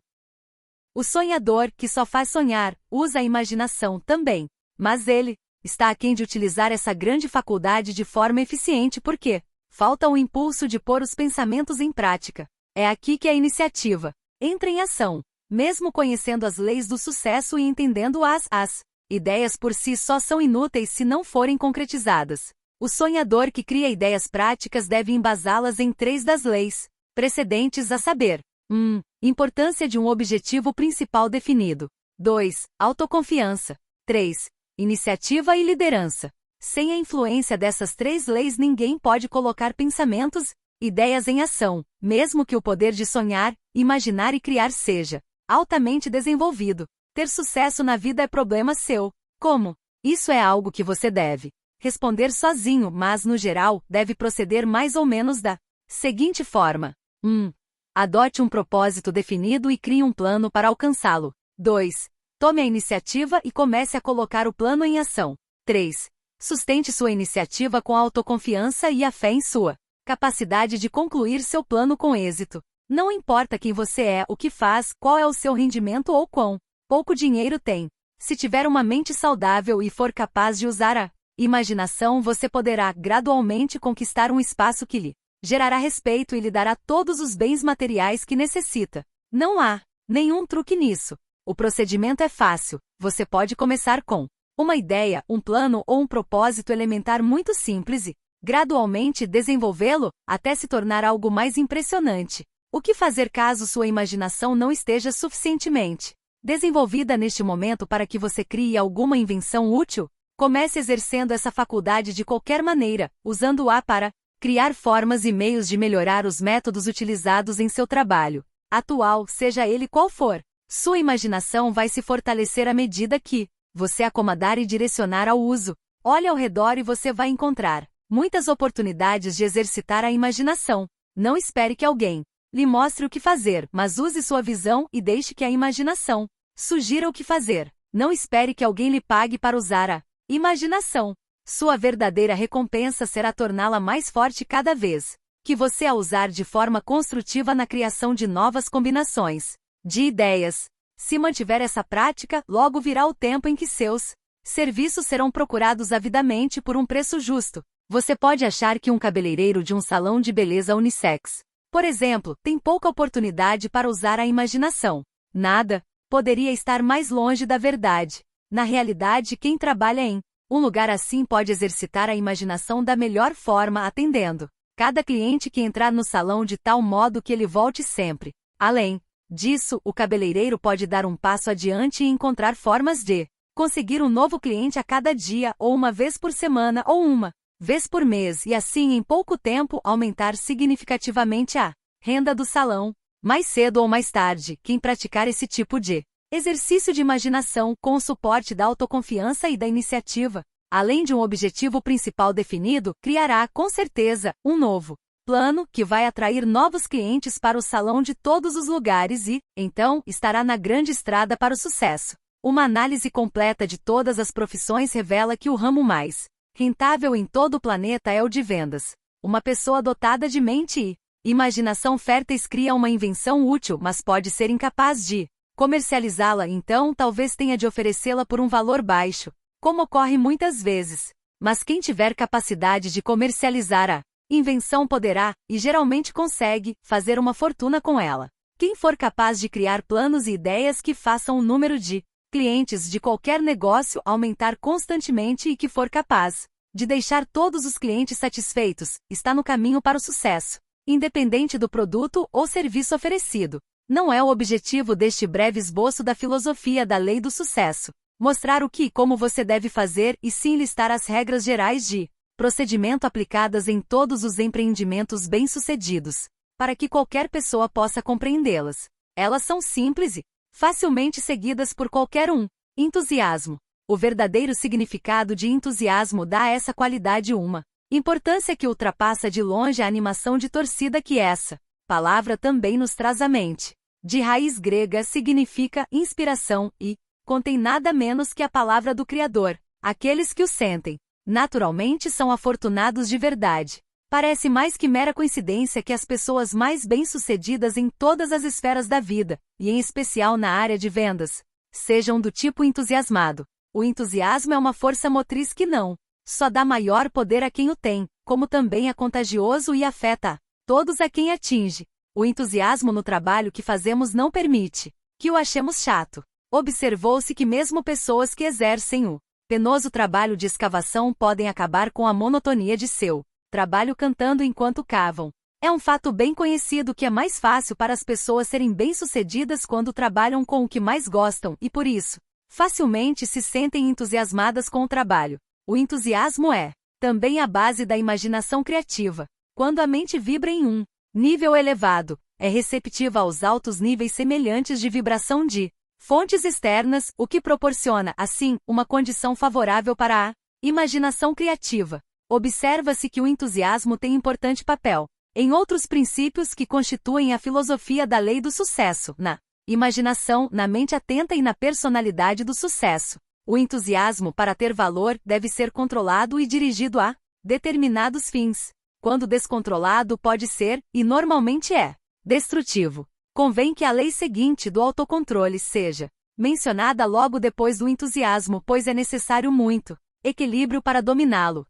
[SPEAKER 1] O sonhador, que só faz sonhar, usa a imaginação também, mas ele está aquém de utilizar essa grande faculdade de forma eficiente porque falta o impulso de pôr os pensamentos em prática. É aqui que a iniciativa entra em ação. Mesmo conhecendo as leis do sucesso e entendendo as ideias por si só são inúteis se não forem concretizadas. O sonhador que cria ideias práticas deve embasá-las em 3 das leis precedentes, a saber: 1. Importância de um objetivo principal definido. 2. Autoconfiança. 3. Iniciativa e liderança. Sem a influência dessas 3 leis, ninguém pode colocar pensamentos, ideias em ação, mesmo que o poder de sonhar, imaginar e criar seja altamente desenvolvido. Ter sucesso na vida é problema seu. Como? Isso é algo que você deve responder sozinho, mas, no geral, deve proceder mais ou menos da seguinte forma: 1. Adote um propósito definido e crie um plano para alcançá-lo. 2. Tome a iniciativa e comece a colocar o plano em ação. 3. Sustente sua iniciativa com a autoconfiança e a fé em sua capacidade de concluir seu plano com êxito. Não importa quem você é, o que faz, qual é o seu rendimento ou quão pouco dinheiro tem. Se tiver uma mente saudável e for capaz de usar a imaginação, você poderá gradualmente conquistar um espaço que lhe gerará respeito e lhe dará todos os bens materiais que necessita. Não há nenhum truque nisso. O procedimento é fácil. Você pode começar com uma ideia, um plano ou um propósito elementar muito simples e gradualmente desenvolvê-lo até se tornar algo mais impressionante. O que fazer caso sua imaginação não esteja suficientemente desenvolvida neste momento para que você crie alguma invenção útil? Comece exercendo essa faculdade de qualquer maneira, usando-a para criar formas e meios de melhorar os métodos utilizados em seu trabalho atual, seja ele qual for. Sua imaginação vai se fortalecer à medida que você acomodar e direcionar ao uso. Olhe ao redor e você vai encontrar muitas oportunidades de exercitar a imaginação. Não espere que alguém lhe mostre o que fazer, mas use sua visão e deixe que a imaginação sugira o que fazer. Não espere que alguém lhe pague para usar a imaginação. Sua verdadeira recompensa será torná-la mais forte cada vez que você a usar de forma construtiva na criação de novas combinações de ideias. Se mantiver essa prática, logo virá o tempo em que seus serviços serão procurados avidamente por um preço justo. Você pode achar que um cabeleireiro de um salão de beleza unissex, por exemplo, tem pouca oportunidade para usar a imaginação. Nada poderia estar mais longe da verdade. Na realidade, quem trabalha em um lugar assim pode exercitar a imaginação da melhor forma atendendo cada cliente que entrar no salão de tal modo que ele volte sempre. Além disso, o cabeleireiro pode dar um passo adiante e encontrar formas de conseguir um novo cliente a cada dia, ou uma vez por semana, ou uma vez por mês, e assim em pouco tempo aumentar significativamente a renda do salão. Mais cedo ou mais tarde, quem praticar esse tipo de exercício de imaginação com o suporte da autoconfiança e da iniciativa, além de um objetivo principal definido, criará, com certeza, um novo plano que vai atrair novos clientes para o salão de todos os lugares e, então, estará na grande estrada para o sucesso. Uma análise completa de todas as profissões revela que o ramo mais rentável em todo o planeta é o de vendas. Uma pessoa dotada de mente e imaginação férteis cria uma invenção útil, mas pode ser incapaz de comercializá-la, então talvez tenha de oferecê-la por um valor baixo, como ocorre muitas vezes. Mas quem tiver capacidade de comercializar a invenção poderá, e geralmente consegue, fazer uma fortuna com ela. Quem for capaz de criar planos e ideias que façam o número de clientes de qualquer negócio aumentar constantemente e que for capaz de deixar todos os clientes satisfeitos, está no caminho para o sucesso, independente do produto ou serviço oferecido. Não é o objetivo deste breve esboço da filosofia da lei do sucesso mostrar o que e como você deve fazer e sim listar as regras gerais de procedimento aplicadas em todos os empreendimentos bem-sucedidos, para que qualquer pessoa possa compreendê-las. Elas são simples e facilmente seguidas por qualquer um. Entusiasmo. O verdadeiro significado de entusiasmo dá a essa qualidade uma importância que ultrapassa de longe a animação de torcida que essa palavra também nos traz à mente. De raiz grega significa inspiração e contém nada menos que a palavra do Criador. Aqueles que o sentem, naturalmente são afortunados de verdade. Parece mais que mera coincidência que as pessoas mais bem-sucedidas em todas as esferas da vida, e em especial na área de vendas, sejam do tipo entusiasmado. O entusiasmo é uma força motriz que não só dá maior poder a quem o tem, como também é contagioso e afeta todos a quem atinge. O entusiasmo no trabalho que fazemos não permite que o achemos chato. Observou-se que mesmo pessoas que exercem o penoso trabalho de escavação podem acabar com a monotonia de seu trabalho cantando enquanto cavam. É um fato bem conhecido que é mais fácil para as pessoas serem bem-sucedidas quando trabalham com o que mais gostam e, por isso, facilmente se sentem entusiasmadas com o trabalho. O entusiasmo é também a base da imaginação criativa. Quando a mente vibra em um nível elevado, é receptiva aos altos níveis semelhantes de vibração de fontes externas, o que proporciona, assim, uma condição favorável para a imaginação criativa. Observa-se que o entusiasmo tem importante papel em outros princípios que constituem a filosofia da lei do sucesso, na imaginação, na mente atenta e na personalidade do sucesso. O entusiasmo, para ter valor, deve ser controlado e dirigido a determinados fins. Quando descontrolado, pode ser, e normalmente é, destrutivo. Convém que a lei seguinte do autocontrole seja mencionada logo depois do entusiasmo, pois é necessário muito equilíbrio para dominá-lo.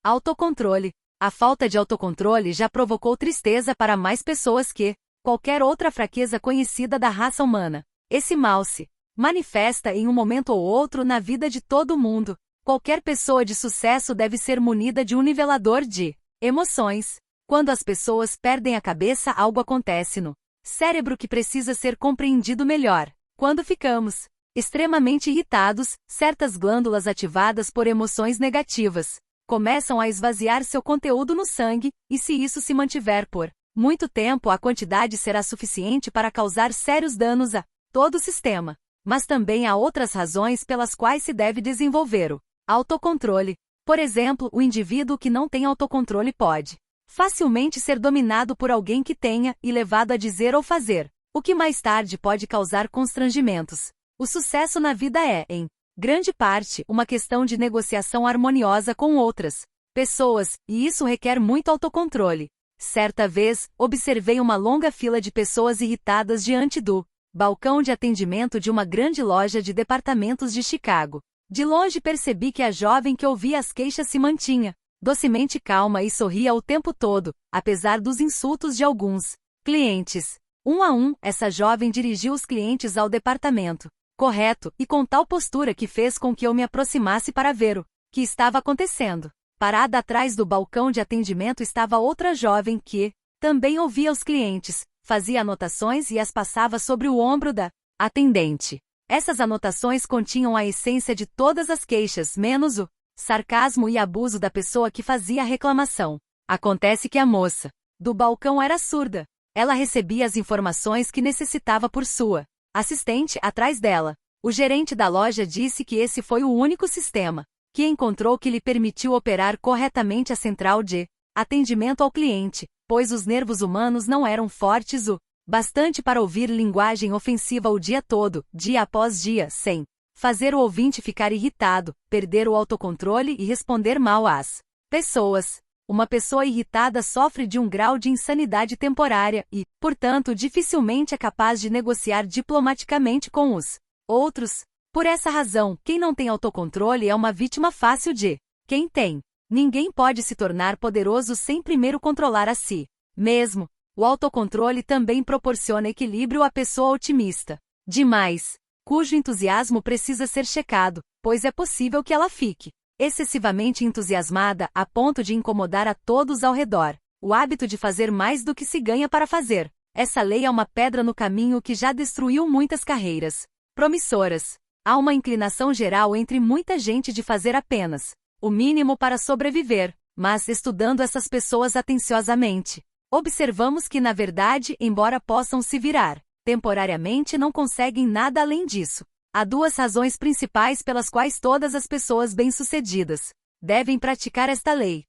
[SPEAKER 1] Autocontrole. A falta de autocontrole já provocou tristeza para mais pessoas que qualquer outra fraqueza conhecida da raça humana. Esse mal se manifesta em um momento ou outro na vida de todo mundo. Qualquer pessoa de sucesso deve ser munida de um nivelador de emoções. Quando as pessoas perdem a cabeça, algo acontece no cérebro que precisa ser compreendido melhor. Quando ficamos extremamente irritados, certas glândulas ativadas por emoções negativas começam a esvaziar seu conteúdo no sangue, e se isso se mantiver por muito tempo, a quantidade será suficiente para causar sérios danos a todo o sistema. Mas também há outras razões pelas quais se deve desenvolver o autocontrole. Por exemplo, o indivíduo que não tem autocontrole pode facilmente ser dominado por alguém que tenha e levado a dizer ou fazer, o que mais tarde pode causar constrangimentos. O sucesso na vida é, em grande parte, uma questão de negociação harmoniosa com outras pessoas, e isso requer muito autocontrole. Certa vez, observei uma longa fila de pessoas irritadas diante do balcão de atendimento de uma grande loja de departamentos de Chicago. De longe percebi que a jovem que ouvia as queixas se mantinha docemente calma e sorria o tempo todo, apesar dos insultos de alguns clientes. Um a um, essa jovem dirigiu os clientes ao departamento correto, e com tal postura que fez com que eu me aproximasse para ver o que estava acontecendo. Parada atrás do balcão de atendimento estava outra jovem que também ouvia os clientes, fazia anotações e as passava sobre o ombro da atendente. Essas anotações continham a essência de todas as queixas, menos o sarcasmo e abuso da pessoa que fazia a reclamação. Acontece que a moça do balcão era surda. Ela recebia as informações que necessitava por sua assistente atrás dela. O gerente da loja disse que esse foi o único sistema que encontrou que lhe permitiu operar corretamente a central de atendimento ao cliente, pois os nervos humanos não eram fortes o bastante para ouvir linguagem ofensiva o dia todo, dia após dia, sem fazer o ouvinte ficar irritado, perder o autocontrole e responder mal às pessoas. Uma pessoa irritada sofre de um grau de insanidade temporária e, portanto, dificilmente é capaz de negociar diplomaticamente com os outros. Por essa razão, quem não tem autocontrole é uma vítima fácil de quem tem. Ninguém pode se tornar poderoso sem primeiro controlar a si mesmo. O autocontrole também proporciona equilíbrio à pessoa otimista demais, cujo entusiasmo precisa ser checado, pois é possível que ela fique excessivamente entusiasmada a ponto de incomodar a todos ao redor. O hábito de fazer mais do que se ganha para fazer. Essa lei é uma pedra no caminho que já destruiu muitas carreiras promissoras. Há uma inclinação geral entre muita gente de fazer apenas o mínimo para sobreviver, mas estudando essas pessoas atenciosamente, observamos que, na verdade, embora possam se virar temporariamente, não conseguem nada além disso. Há duas razões principais pelas quais todas as pessoas bem-sucedidas devem praticar esta lei.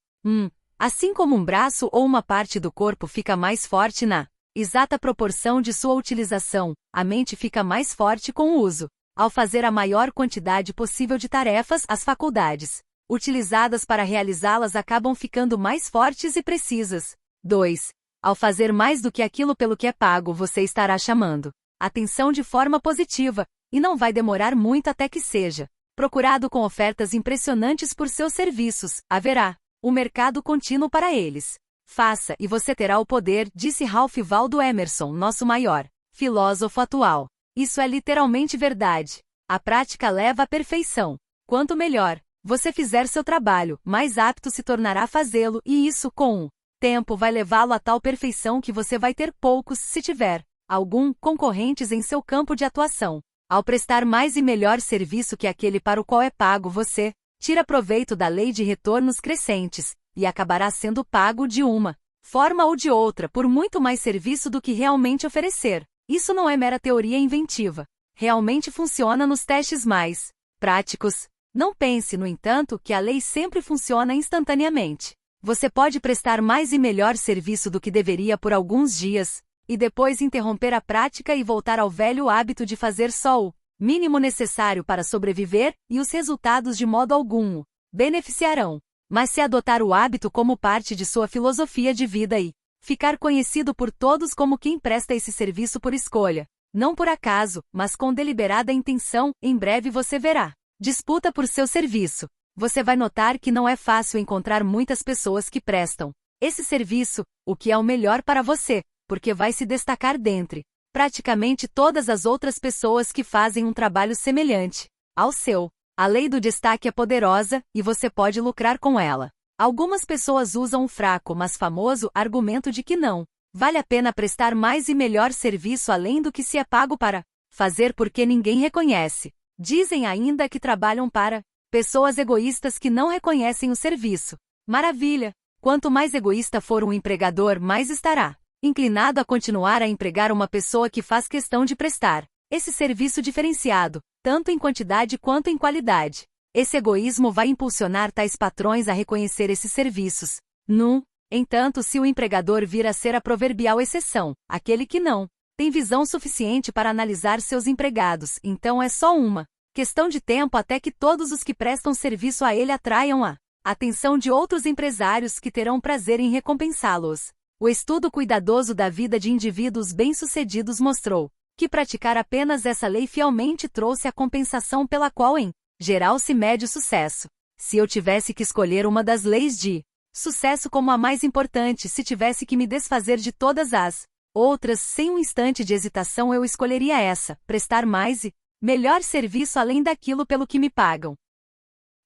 [SPEAKER 1] Assim como um braço ou uma parte do corpo fica mais forte na exata proporção de sua utilização, a mente fica mais forte com o uso. Ao fazer a maior quantidade possível de tarefas, as faculdades utilizadas para realizá-las acabam ficando mais fortes e precisas. 2. Ao fazer mais do que aquilo pelo que é pago, você estará chamando atenção de forma positiva, e não vai demorar muito até que seja procurado com ofertas impressionantes por seus serviços. Haverá um mercado contínuo para eles. Faça e você terá o poder, disse Ralph Waldo Emerson, nosso maior filósofo atual. Isso é literalmente verdade. A prática leva à perfeição. Quanto melhor você fizer seu trabalho, mais apto se tornará a fazê-lo, e isso, com o tempo, vai levá-lo a tal perfeição que você vai ter poucos, se tiver algum, concorrentes em seu campo de atuação. Ao prestar mais e melhor serviço que aquele para o qual é pago, você tira proveito da lei de retornos crescentes, e acabará sendo pago de uma forma ou de outra por muito mais serviço do que realmente oferecer. Isso não é mera teoria inventiva. Realmente funciona nos testes mais práticos. Não pense, no entanto, que a lei sempre funciona instantaneamente. Você pode prestar mais e melhor serviço do que deveria por alguns dias, e depois interromper a prática e voltar ao velho hábito de fazer só o mínimo necessário para sobreviver, e os resultados de modo algum o beneficiarão. Mas se adotar o hábito como parte de sua filosofia de vida e ficar conhecido por todos como quem presta esse serviço por escolha, não por acaso, mas com deliberada intenção, em breve você verá disputa por seu serviço. Você vai notar que não é fácil encontrar muitas pessoas que prestam esse serviço, o que é o melhor para você, porque vai se destacar dentre praticamente todas as outras pessoas que fazem um trabalho semelhante ao seu. A lei do destaque é poderosa, e você pode lucrar com ela. Algumas pessoas usam o fraco, mas famoso argumento de que não vale a pena prestar mais e melhor serviço além do que se é pago para fazer, porque ninguém reconhece. Dizem ainda que trabalham para pessoas egoístas que não reconhecem o serviço. Maravilha! Quanto mais egoísta for um empregador, mais estará inclinado a continuar a empregar uma pessoa que faz questão de prestar esse serviço diferenciado, tanto em quantidade quanto em qualidade. Esse egoísmo vai impulsionar tais patrões a reconhecer esses serviços. No entanto, se o empregador vir a ser a proverbial exceção, aquele que não tem visão suficiente para analisar seus empregados, então é só uma questão de tempo até que todos os que prestam serviço a ele atraiam a atenção de outros empresários que terão prazer em recompensá-los. O estudo cuidadoso da vida de indivíduos bem-sucedidos mostrou que praticar apenas essa lei fielmente trouxe a compensação pela qual, em geral, se mede o sucesso. Se eu tivesse que escolher uma das leis de sucesso como a mais importante, se tivesse que me desfazer de todas as outras, sem um instante de hesitação eu escolheria essa: prestar mais e melhor serviço além daquilo pelo que me pagam.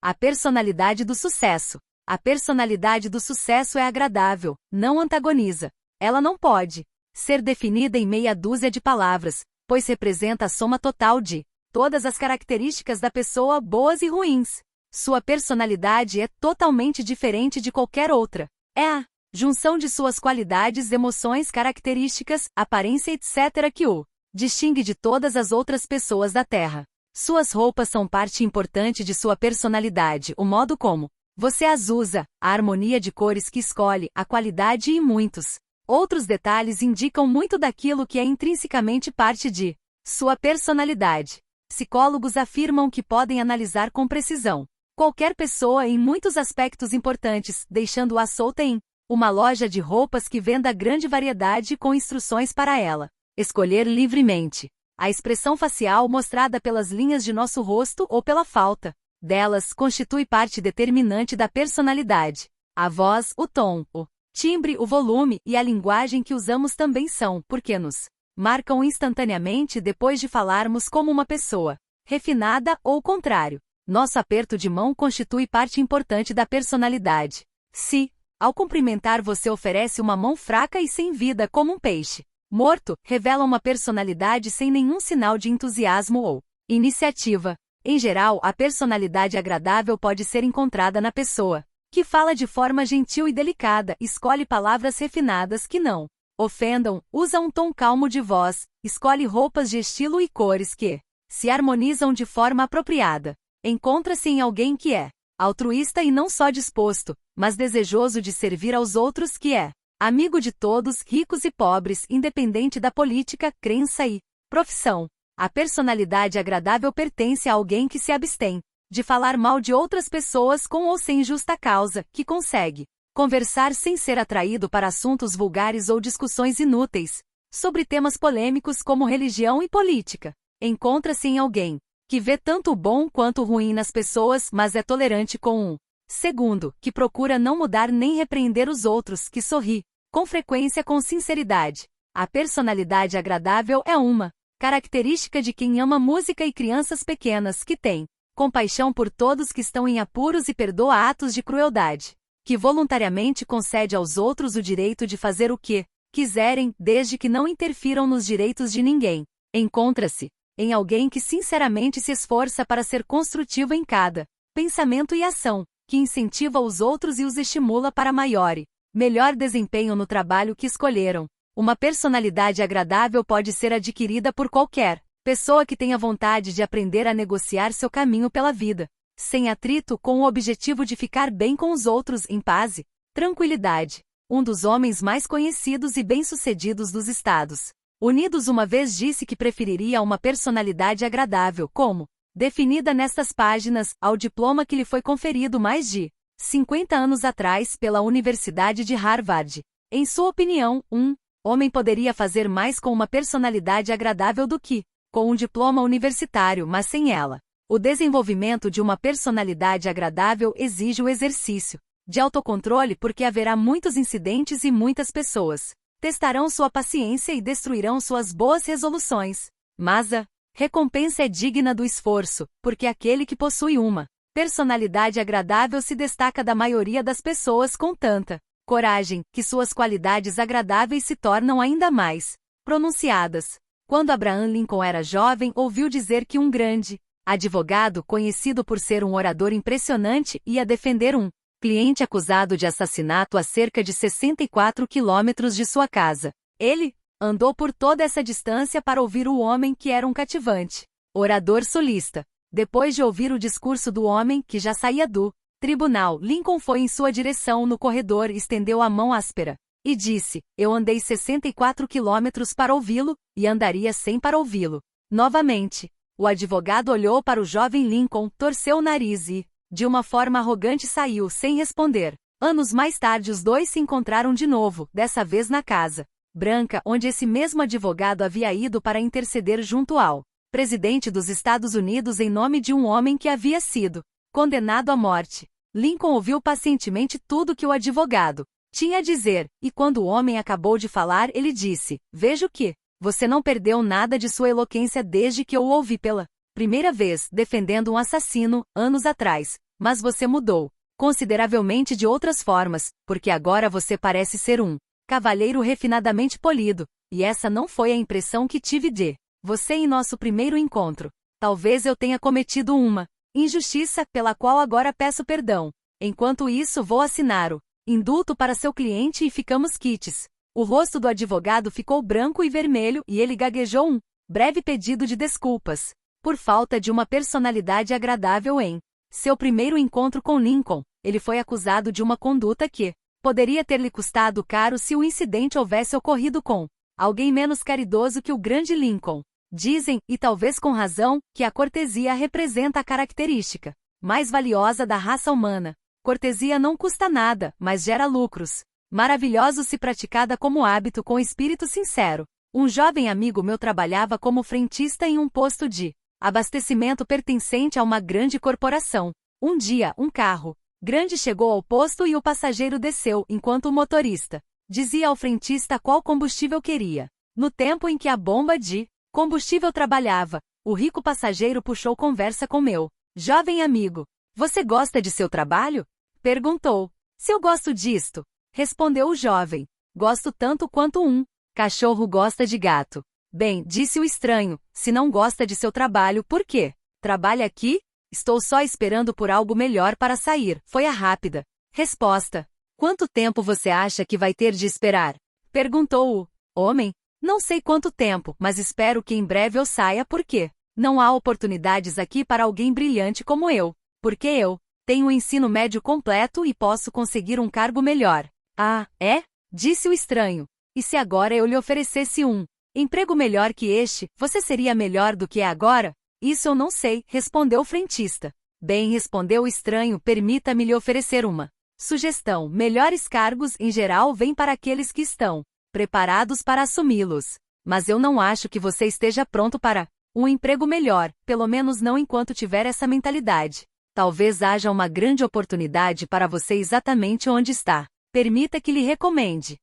[SPEAKER 1] A personalidade do sucesso. A personalidade do sucesso é agradável, não antagoniza. Ela não pode ser definida em meia dúzia de palavras, pois representa a soma total de todas as características da pessoa, boas e ruins. Sua personalidade é totalmente diferente de qualquer outra. É a junção de suas qualidades, emoções, características, aparência, etc. que o distingue de todas as outras pessoas da Terra. Suas roupas são parte importante de sua personalidade, o modo como você as usa, a harmonia de cores que escolhe, a qualidade e muitos outros detalhes indicam muito daquilo que é intrinsecamente parte de sua personalidade. Psicólogos afirmam que podem analisar com precisão qualquer pessoa em muitos aspectos importantes, deixando-a solta em uma loja de roupas que venda grande variedade com instruções para ela escolher livremente. A expressão facial mostrada pelas linhas de nosso rosto ou pela falta delas constitui parte determinante da personalidade. A voz, o tom, o timbre, o volume e a linguagem que usamos também são, porque nos marcam instantaneamente depois de falarmos como uma pessoa refinada ou o contrário. Nosso aperto de mão constitui parte importante da personalidade. Se, ao cumprimentar, você oferece uma mão fraca e sem vida como um peixe morto, revela uma personalidade sem nenhum sinal de entusiasmo ou iniciativa. Em geral, a personalidade agradável pode ser encontrada na pessoa que fala de forma gentil e delicada, escolhe palavras refinadas que não ofendam, usa um tom calmo de voz, escolhe roupas de estilo e cores que se harmonizam de forma apropriada. Encontra-se em alguém que é altruísta e não só disposto, mas desejoso de servir aos outros, que é amigo de todos, ricos e pobres, independente da política, crença e profissão. A personalidade agradável pertence a alguém que se abstém de falar mal de outras pessoas com ou sem justa causa, que consegue conversar sem ser atraído para assuntos vulgares ou discussões inúteis sobre temas polêmicos como religião e política. Encontra-se em alguém que vê tanto o bom quanto o ruim nas pessoas, mas é tolerante com um. Segundo, que procura não mudar nem repreender os outros, que sorri com frequência com sinceridade. A personalidade agradável é uma característica de quem ama música e crianças pequenas, que tem compaixão por todos que estão em apuros e perdoa atos de crueldade, que voluntariamente concede aos outros o direito de fazer o que quiserem, desde que não interfiram nos direitos de ninguém. Encontra-se em alguém que sinceramente se esforça para ser construtivo em cada pensamento e ação, que incentiva os outros e os estimula para maior e melhor desempenho no trabalho que escolheram. Uma personalidade agradável pode ser adquirida por qualquer pessoa que tenha vontade de aprender a negociar seu caminho pela vida, sem atrito, com o objetivo de ficar bem com os outros, em paz e tranquilidade. Um dos homens mais conhecidos e bem-sucedidos dos Estados Unidos uma vez disse que preferiria uma personalidade agradável, como definida nestas páginas, ao diploma que lhe foi conferido mais de 50 anos atrás pela Universidade de Harvard. Em sua opinião, um homem poderia fazer mais com uma personalidade agradável do que com um diploma universitário, mas sem ela. O desenvolvimento de uma personalidade agradável exige o exercício de autocontrole, porque haverá muitos incidentes e muitas pessoas testarão sua paciência e destruirão suas boas resoluções. Mas a recompensa é digna do esforço, porque aquele que possui uma personalidade agradável se destaca da maioria das pessoas com tanta coragem, que suas qualidades agradáveis se tornam ainda mais pronunciadas. Quando Abraham Lincoln era jovem, ouviu dizer que um grande advogado, conhecido por ser um orador impressionante, ia defender um cliente acusado de assassinato a cerca de 64 quilômetros de sua casa. Ele andou por toda essa distância para ouvir o homem, que era um cativante orador sulista. Depois de ouvir o discurso do homem, que já saía do tribunal, Lincoln foi em sua direção no corredor, estendeu a mão áspera e disse: "Eu andei 64 quilômetros para ouvi-lo, e andaria 100 para ouvi-lo novamente." O advogado olhou para o jovem Lincoln, torceu o nariz e, de uma forma arrogante, saiu sem responder. Anos mais tarde, os dois se encontraram de novo, dessa vez na Casa Branca, onde esse mesmo advogado havia ido para interceder junto ao presidente dos Estados Unidos em nome de um homem que havia sido condenado à morte. Lincoln ouviu pacientemente tudo que o advogado tinha a dizer, e quando o homem acabou de falar, ele disse: "Vejo que você não perdeu nada de sua eloquência desde que eu o ouvi pela primeira vez defendendo um assassino, anos atrás, mas você mudou consideravelmente de outras formas, porque agora você parece ser um cavalheiro refinadamente polido, e essa não foi a impressão que tive de você em nosso primeiro encontro. Talvez eu tenha cometido uma injustiça, pela qual agora peço perdão. Enquanto isso, vou assinar o indulto para seu cliente e ficamos quites." O rosto do advogado ficou branco e vermelho, e ele gaguejou um breve pedido de desculpas por falta de uma personalidade agradável em seu primeiro encontro com Lincoln. Ele foi acusado de uma conduta que poderia ter lhe custado caro se o incidente houvesse ocorrido com alguém menos caridoso que o grande Lincoln. Dizem, e talvez com razão, que a cortesia representa a característica mais valiosa da raça humana. Cortesia não custa nada, mas gera lucros maravilhosos se praticada como hábito com espírito sincero. Um jovem amigo meu trabalhava como frentista em um posto de Abastecimento pertencente a uma grande corporação. Um dia, um carro grande chegou ao posto e o passageiro desceu, enquanto o motorista dizia ao frentista qual combustível queria. No tempo em que a bomba de combustível trabalhava, o rico passageiro puxou conversa com meu jovem amigo. Você gosta de seu trabalho? Perguntou. Se eu gosto disto, respondeu o jovem. Gosto tanto quanto um cachorro gosta de gato. Bem, disse o estranho, se não gosta de seu trabalho, por quê? Trabalha aqui? Estou só esperando por algo melhor para sair, foi a rápida resposta. Quanto tempo você acha que vai ter de esperar? Perguntou o homem. Não sei quanto tempo, mas espero que em breve eu saia porque não há oportunidades aqui para alguém brilhante como eu. Porque eu tenho o ensino médio completo e posso conseguir um cargo melhor. Ah, é? Disse o estranho. E se agora eu lhe oferecesse um emprego melhor que este, você seria melhor do que é agora? Isso eu não sei, respondeu o frentista. Bem, respondeu o estranho, permita-me lhe oferecer uma sugestão. Melhores cargos, em geral, vêm para aqueles que estão preparados para assumi-los. Mas eu não acho que você esteja pronto para um emprego melhor, pelo menos não enquanto tiver essa mentalidade. Talvez haja uma grande oportunidade para você exatamente onde está. Permita que lhe recomende.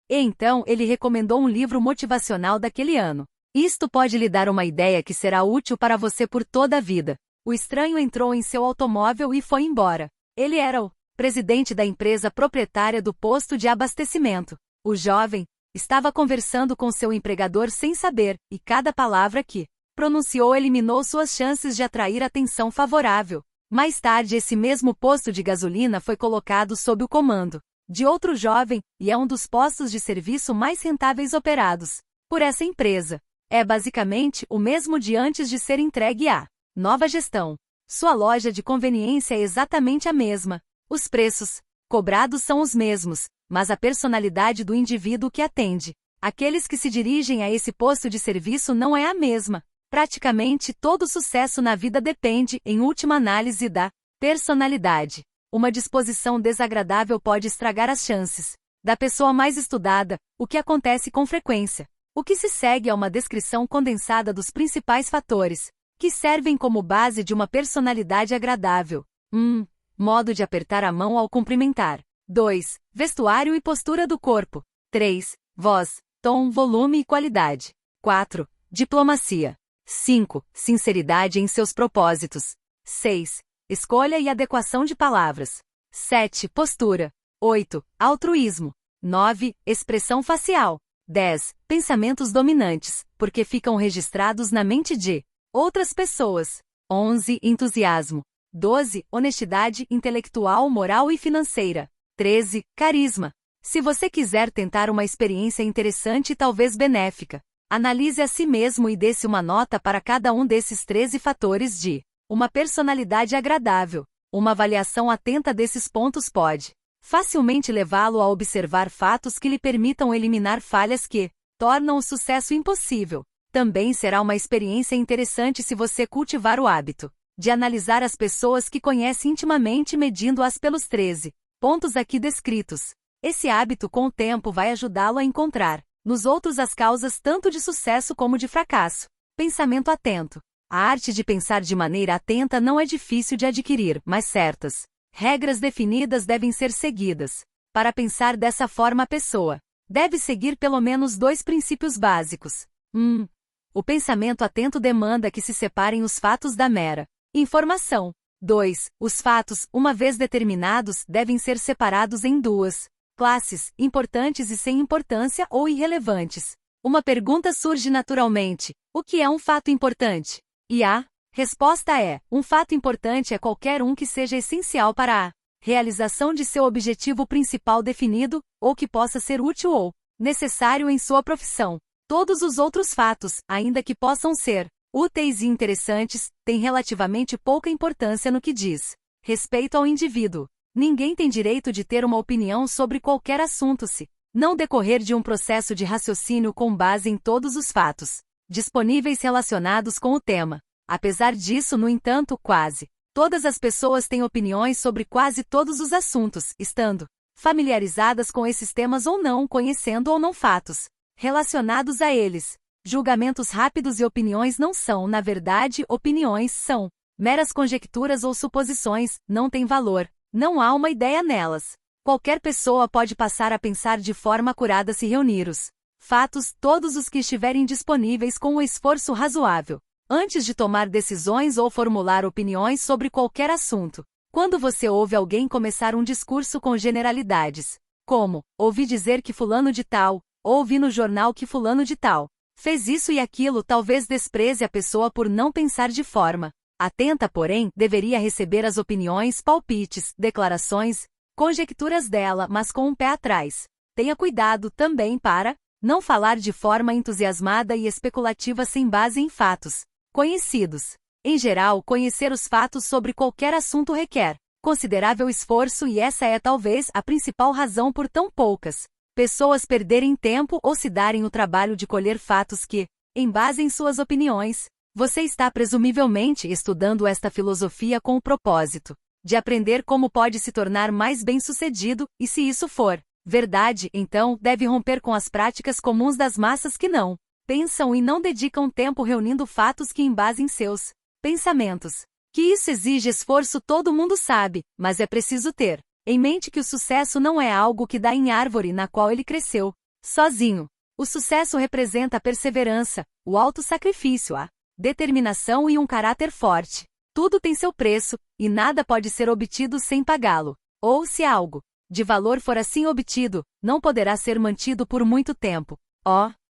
[SPEAKER 1] E então ele recomendou um livro motivacional daquele ano. Isto pode lhe dar uma ideia que será útil para você por toda a vida. O estranho entrou em seu automóvel e foi embora. Ele era o presidente da empresa proprietária do posto de abastecimento. O jovem estava conversando com seu empregador sem saber, e cada palavra que pronunciou eliminou suas chances de atrair atenção favorável. Mais tarde, esse mesmo posto de gasolina foi colocado sob o comando de outro jovem, e é um dos postos de serviço mais rentáveis operados por essa empresa. É basicamente o mesmo de antes de ser entregue à nova gestão. Sua loja de conveniência é exatamente a mesma. Os preços cobrados são os mesmos, mas a personalidade do indivíduo que atende aqueles que se dirigem a esse posto de serviço não é a mesma. Praticamente todo sucesso na vida depende, em última análise, da personalidade. Uma disposição desagradável pode estragar as chances da pessoa mais estudada, o que acontece com frequência. O que se segue é uma descrição condensada dos principais fatores que servem como base de uma personalidade agradável. 1. Modo de apertar a mão ao cumprimentar. 2. Vestuário e postura do corpo. 3. Voz, tom, volume e qualidade. 4. Diplomacia. 5. Sinceridade em seus propósitos. 6. Escolha e adequação de palavras. 7. Postura. 8. Altruísmo. 9. Expressão facial. 10. Pensamentos dominantes, porque ficam registrados na mente de outras pessoas. 11. Entusiasmo. 12. Honestidade intelectual, moral e financeira. 13. Carisma. Se você quiser tentar uma experiência interessante e talvez benéfica, analise a si mesmo e dê-se uma nota para cada um desses 13 fatores de uma personalidade agradável. Uma avaliação atenta desses pontos pode facilmente levá-lo a observar fatos que lhe permitam eliminar falhas que tornam o sucesso impossível. Também será uma experiência interessante se você cultivar o hábito de analisar as pessoas que conhece intimamente medindo-as pelos 13 pontos aqui descritos. Esse hábito com o tempo vai ajudá-lo a encontrar nos outros as causas tanto de sucesso como de fracasso. Pensamento atento. A arte de pensar de maneira atenta não é difícil de adquirir, mas certas regras definidas devem ser seguidas. Para pensar dessa forma, a pessoa deve seguir pelo menos 2 princípios básicos. 1. O pensamento atento demanda que se separem os fatos da mera informação. 2. Os fatos, uma vez determinados, devem ser separados em 2 classes, importantes e sem importância ou irrelevantes. Uma pergunta surge naturalmente: o que é um fato importante? E a resposta é: um fato importante é qualquer um que seja essencial para a realização de seu objetivo principal definido, ou que possa ser útil ou necessário em sua profissão. Todos os outros fatos, ainda que possam ser úteis e interessantes, têm relativamente pouca importância no que diz respeito ao indivíduo. Ninguém tem direito de ter uma opinião sobre qualquer assunto se não decorrer de um processo de raciocínio com base em todos os fatos disponíveis relacionados com o tema. Apesar disso, no entanto, quase todas as pessoas têm opiniões sobre quase todos os assuntos, estando familiarizadas com esses temas ou não, conhecendo ou não fatos relacionados a eles. Julgamentos rápidos e opiniões não são, na verdade, opiniões, são meras conjecturas ou suposições, não têm valor, não há uma ideia nelas. Qualquer pessoa pode passar a pensar de forma acurada se reunir os fatos, todos os que estiverem disponíveis com um esforço razoável, antes de tomar decisões ou formular opiniões sobre qualquer assunto. Quando você ouve alguém começar um discurso com generalidades, como, ouvi dizer que fulano de tal, ou ouvi no jornal que fulano de tal fez isso e aquilo, talvez despreze a pessoa por não pensar de forma atenta, porém, deveria receber as opiniões, palpites, declarações, conjecturas dela, mas com um pé atrás. Tenha cuidado também para não falar de forma entusiasmada e especulativa sem base em fatos conhecidos. Em geral, conhecer os fatos sobre qualquer assunto requer considerável esforço e essa é talvez a principal razão por tão poucas pessoas perderem tempo ou se darem o trabalho de colher fatos que, em base em suas opiniões, você está presumivelmente estudando esta filosofia com o propósito de aprender como pode se tornar mais bem-sucedido, e se isso for verdade, então deve romper com as práticas comuns das massas que não pensam e não dedicam tempo reunindo fatos que embasem seus pensamentos. Que isso exige esforço todo mundo sabe, mas é preciso ter em mente que o sucesso não é algo que dá em árvore na qual ele cresceu sozinho. O sucesso representa a perseverança, o autossacrifício, a determinação e um caráter forte. Tudo tem seu preço, e nada pode ser obtido sem pagá-lo. Ou, se algo de valor for assim obtido, não poderá ser mantido por muito tempo.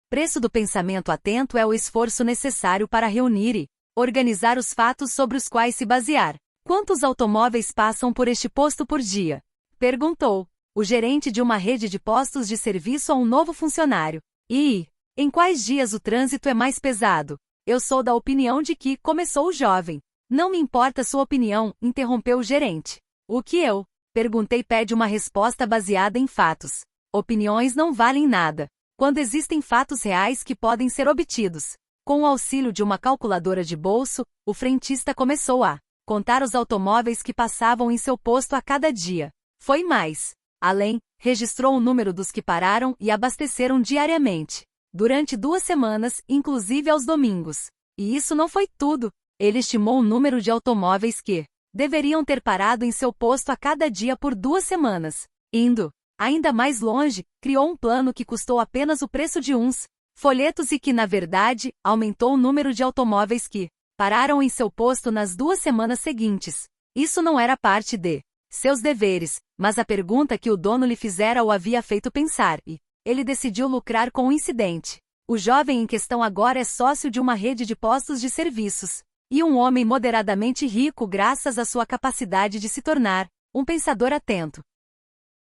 [SPEAKER 1] Preço do pensamento atento é o esforço necessário para reunir e organizar os fatos sobre os quais se basear. Quantos automóveis passam por este posto por dia? Perguntou o gerente de uma rede de postos de serviço a um novo funcionário. E em quais dias o trânsito é mais pesado? Eu sou da opinião de que, começou o jovem. Não me importa sua opinião, interrompeu o gerente. O que eu perguntei pede uma resposta baseada em fatos. Opiniões não valem nada quando existem fatos reais que podem ser obtidos. Com o auxílio de uma calculadora de bolso, o frentista começou a contar os automóveis que passavam em seu posto a cada dia. Foi mais além, registrou o número dos que pararam e abasteceram diariamente, durante 2 semanas, inclusive aos domingos. E isso não foi tudo. Ele estimou o número de automóveis que deveriam ter parado em seu posto a cada dia por 2 semanas. Indo ainda mais longe, criou um plano que custou apenas o preço de uns folhetos e que, na verdade, aumentou o número de automóveis que pararam em seu posto nas 2 semanas seguintes. Isso não era parte de seus deveres, mas a pergunta que o dono lhe fizera o havia feito pensar, e ele decidiu lucrar com o incidente. O jovem em questão agora é sócio de uma rede de postos de serviços, e um homem moderadamente rico graças à sua capacidade de se tornar um pensador atento.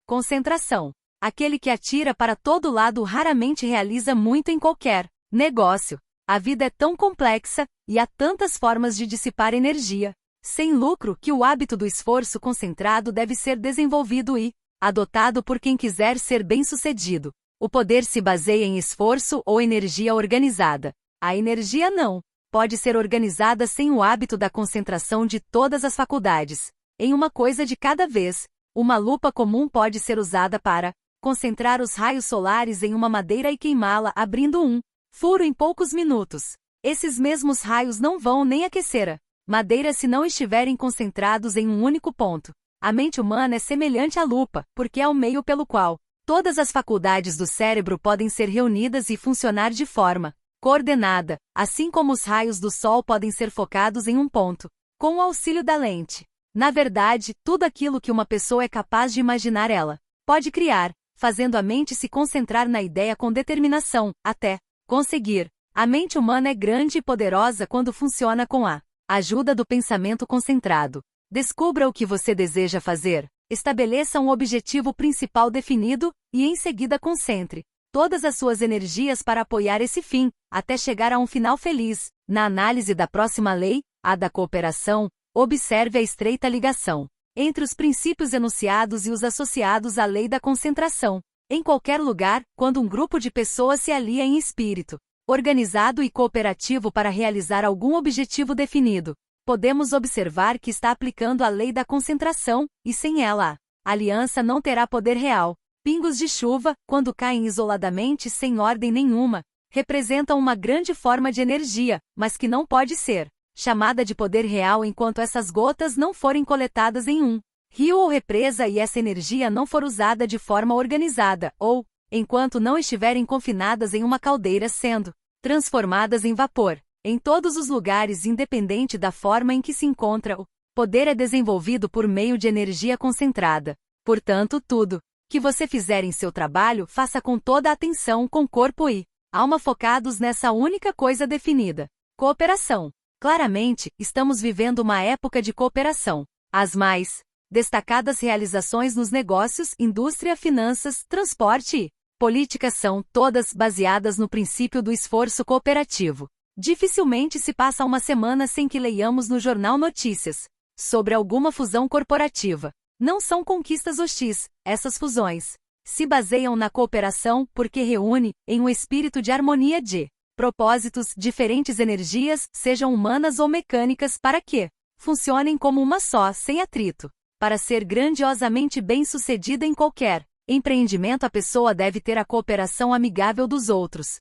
[SPEAKER 1] Concentração. Aquele que atira para todo lado raramente realiza muito em qualquer negócio. A vida é tão complexa, e há tantas formas de dissipar energia sem lucro, que o hábito do esforço concentrado deve ser desenvolvido e adotado por quem quiser ser bem-sucedido. O poder se baseia em esforço ou energia organizada. A energia não pode ser organizada sem o hábito da concentração de todas as faculdades em uma coisa de cada vez. Uma lupa comum pode ser usada para concentrar os raios solares em uma madeira e queimá-la abrindo um furo em poucos minutos. Esses mesmos raios não vão nem aquecer a madeira se não estiverem concentrados em um único ponto. A mente humana é semelhante à lupa, porque é o meio pelo qual todas as faculdades do cérebro podem ser reunidas e funcionar de forma coordenada, assim como os raios do sol podem ser focados em um ponto, com o auxílio da lente. Na verdade, tudo aquilo que uma pessoa é capaz de imaginar ela pode criar, fazendo a mente se concentrar na ideia com determinação, até conseguir. A mente humana é grande e poderosa quando funciona com a ajuda do pensamento concentrado. Descubra o que você deseja fazer, estabeleça um objetivo principal definido, e em seguida concentre todas as suas energias para apoiar esse fim, até chegar a um final feliz. Na análise da próxima lei, a da cooperação, observe a estreita ligação entre os princípios enunciados e os associados à lei da concentração. Em qualquer lugar, quando um grupo de pessoas se alia em espírito organizado e cooperativo para realizar algum objetivo definido, podemos observar que está aplicando a lei da concentração, e sem ela, a aliança não terá poder real. Pingos de chuva, quando caem isoladamente sem ordem nenhuma, representam uma grande forma de energia, mas que não pode ser chamada de poder real enquanto essas gotas não forem coletadas em um rio ou represa e essa energia não for usada de forma organizada, ou, enquanto não estiverem confinadas em uma caldeira sendo transformadas em vapor. Em todos os lugares, independente da forma em que se encontra, o poder é desenvolvido por meio de energia concentrada. Portanto, tudo que você fizer em seu trabalho, faça com toda a atenção, com corpo e alma focados nessa única coisa definida: cooperação. Claramente, estamos vivendo uma época de cooperação. As mais destacadas realizações nos negócios, indústria, finanças, transporte e política são todas baseadas no princípio do esforço cooperativo. Dificilmente se passa uma semana sem que leiamos no jornal notícias sobre alguma fusão corporativa. Não são conquistas hostis, essas fusões se baseiam na cooperação porque reúne, em um espírito de harmonia de propósitos, diferentes energias, sejam humanas ou mecânicas, para que funcionem como uma só, sem atrito. Para ser grandiosamente bem-sucedida em qualquer empreendimento, a pessoa deve ter a cooperação amigável dos outros.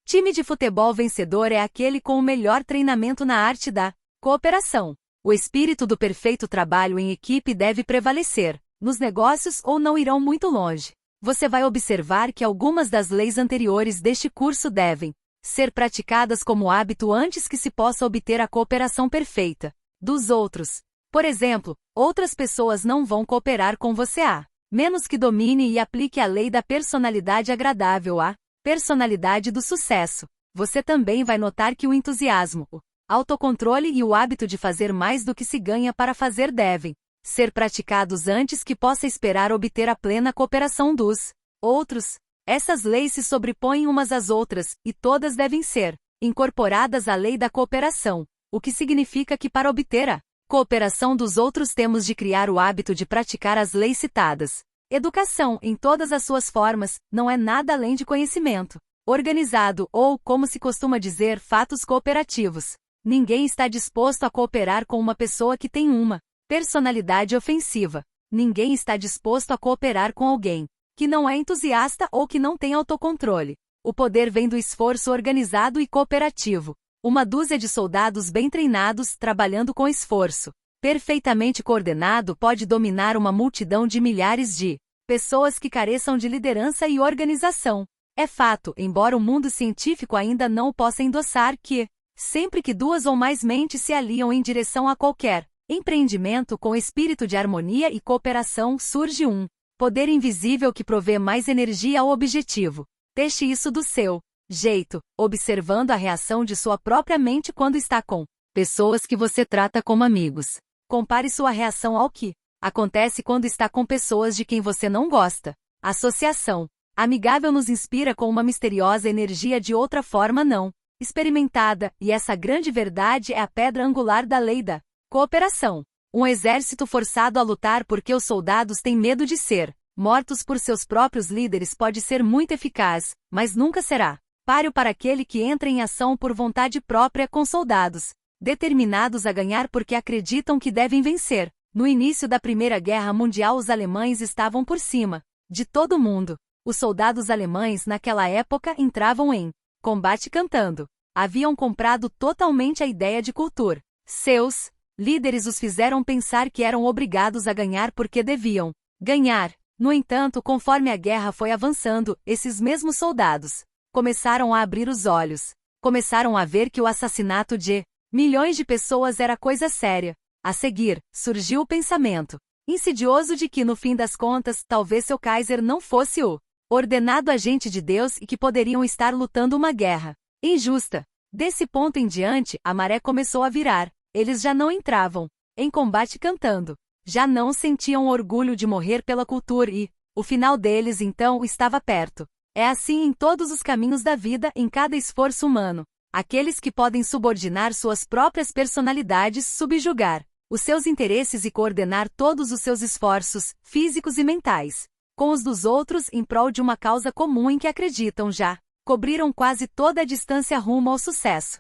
[SPEAKER 1] Time de futebol vencedor é aquele com o melhor treinamento na arte da cooperação. O espírito do perfeito trabalho em equipe deve prevalecer. Nos negócios ou não irão muito longe. Você vai observar que algumas das leis anteriores deste curso devem ser praticadas como hábito antes que se possa obter a cooperação perfeita dos outros. Por exemplo, outras pessoas não vão cooperar com você a menos que domine e aplique a lei da personalidade agradável, a personalidade do sucesso. Você também vai notar que o entusiasmo, o autocontrole e o hábito de fazer mais do que se ganha para fazer devem ser praticados antes que possa esperar obter a plena cooperação dos outros. Essas leis se sobrepõem umas às outras, e todas devem ser incorporadas à lei da cooperação, o que significa que para obter a cooperação dos outros temos de criar o hábito de praticar as leis citadas. Educação, em todas as suas formas, não é nada além de conhecimento organizado ou, como se costuma dizer, fatos cooperativos. Ninguém está disposto a cooperar com uma pessoa que tem uma personalidade ofensiva. Ninguém está disposto a cooperar com alguém que não é entusiasta ou que não tem autocontrole. O poder vem do esforço organizado e cooperativo. Uma dúzia de soldados bem treinados, trabalhando com esforço perfeitamente coordenado, pode dominar uma multidão de milhares de pessoas que careçam de liderança e organização. É fato, embora o mundo científico ainda não o possa endossar, que sempre que duas ou mais mentes se aliam em direção a qualquer empreendimento com espírito de harmonia e cooperação, surge um poder invisível que provê mais energia ao objetivo. Teste isso do seu jeito, observando a reação de sua própria mente quando está com pessoas que você trata como amigos. Compare sua reação ao que acontece quando está com pessoas de quem você não gosta. Associação amigável nos inspira com uma misteriosa energia de outra forma não experimentada, e essa grande verdade é a pedra angular da lei da cooperação. Um exército forçado a lutar porque os soldados têm medo de ser mortos por seus próprios líderes pode ser muito eficaz, mas nunca será páreo para aquele que entra em ação por vontade própria com soldados determinados a ganhar porque acreditam que devem vencer. No início da Primeira Guerra Mundial, os alemães estavam por cima de todo mundo. Os soldados alemães naquela época entravam em combate cantando. Haviam comprado totalmente a ideia de cultura. Seus líderes os fizeram pensar que eram obrigados a ganhar porque deviam ganhar. No entanto, conforme a guerra foi avançando, esses mesmos soldados começaram a abrir os olhos. Começaram a ver que o assassinato de milhões de pessoas era coisa séria. A seguir, surgiu o pensamento insidioso de que, no fim das contas, talvez seu Kaiser não fosse o ordenado agente de Deus e que poderiam estar lutando uma guerra injusta. Desse ponto em diante, a maré começou a virar. Eles já não entravam em combate cantando. Já não sentiam orgulho de morrer pela cultura e o final deles então estava perto. É assim em todos os caminhos da vida, em cada esforço humano. Aqueles que podem subordinar suas próprias personalidades, subjugar os seus interesses e coordenar todos os seus esforços, físicos e mentais, com os dos outros em prol de uma causa comum em que acreditam já cobriram quase toda a distância rumo ao sucesso.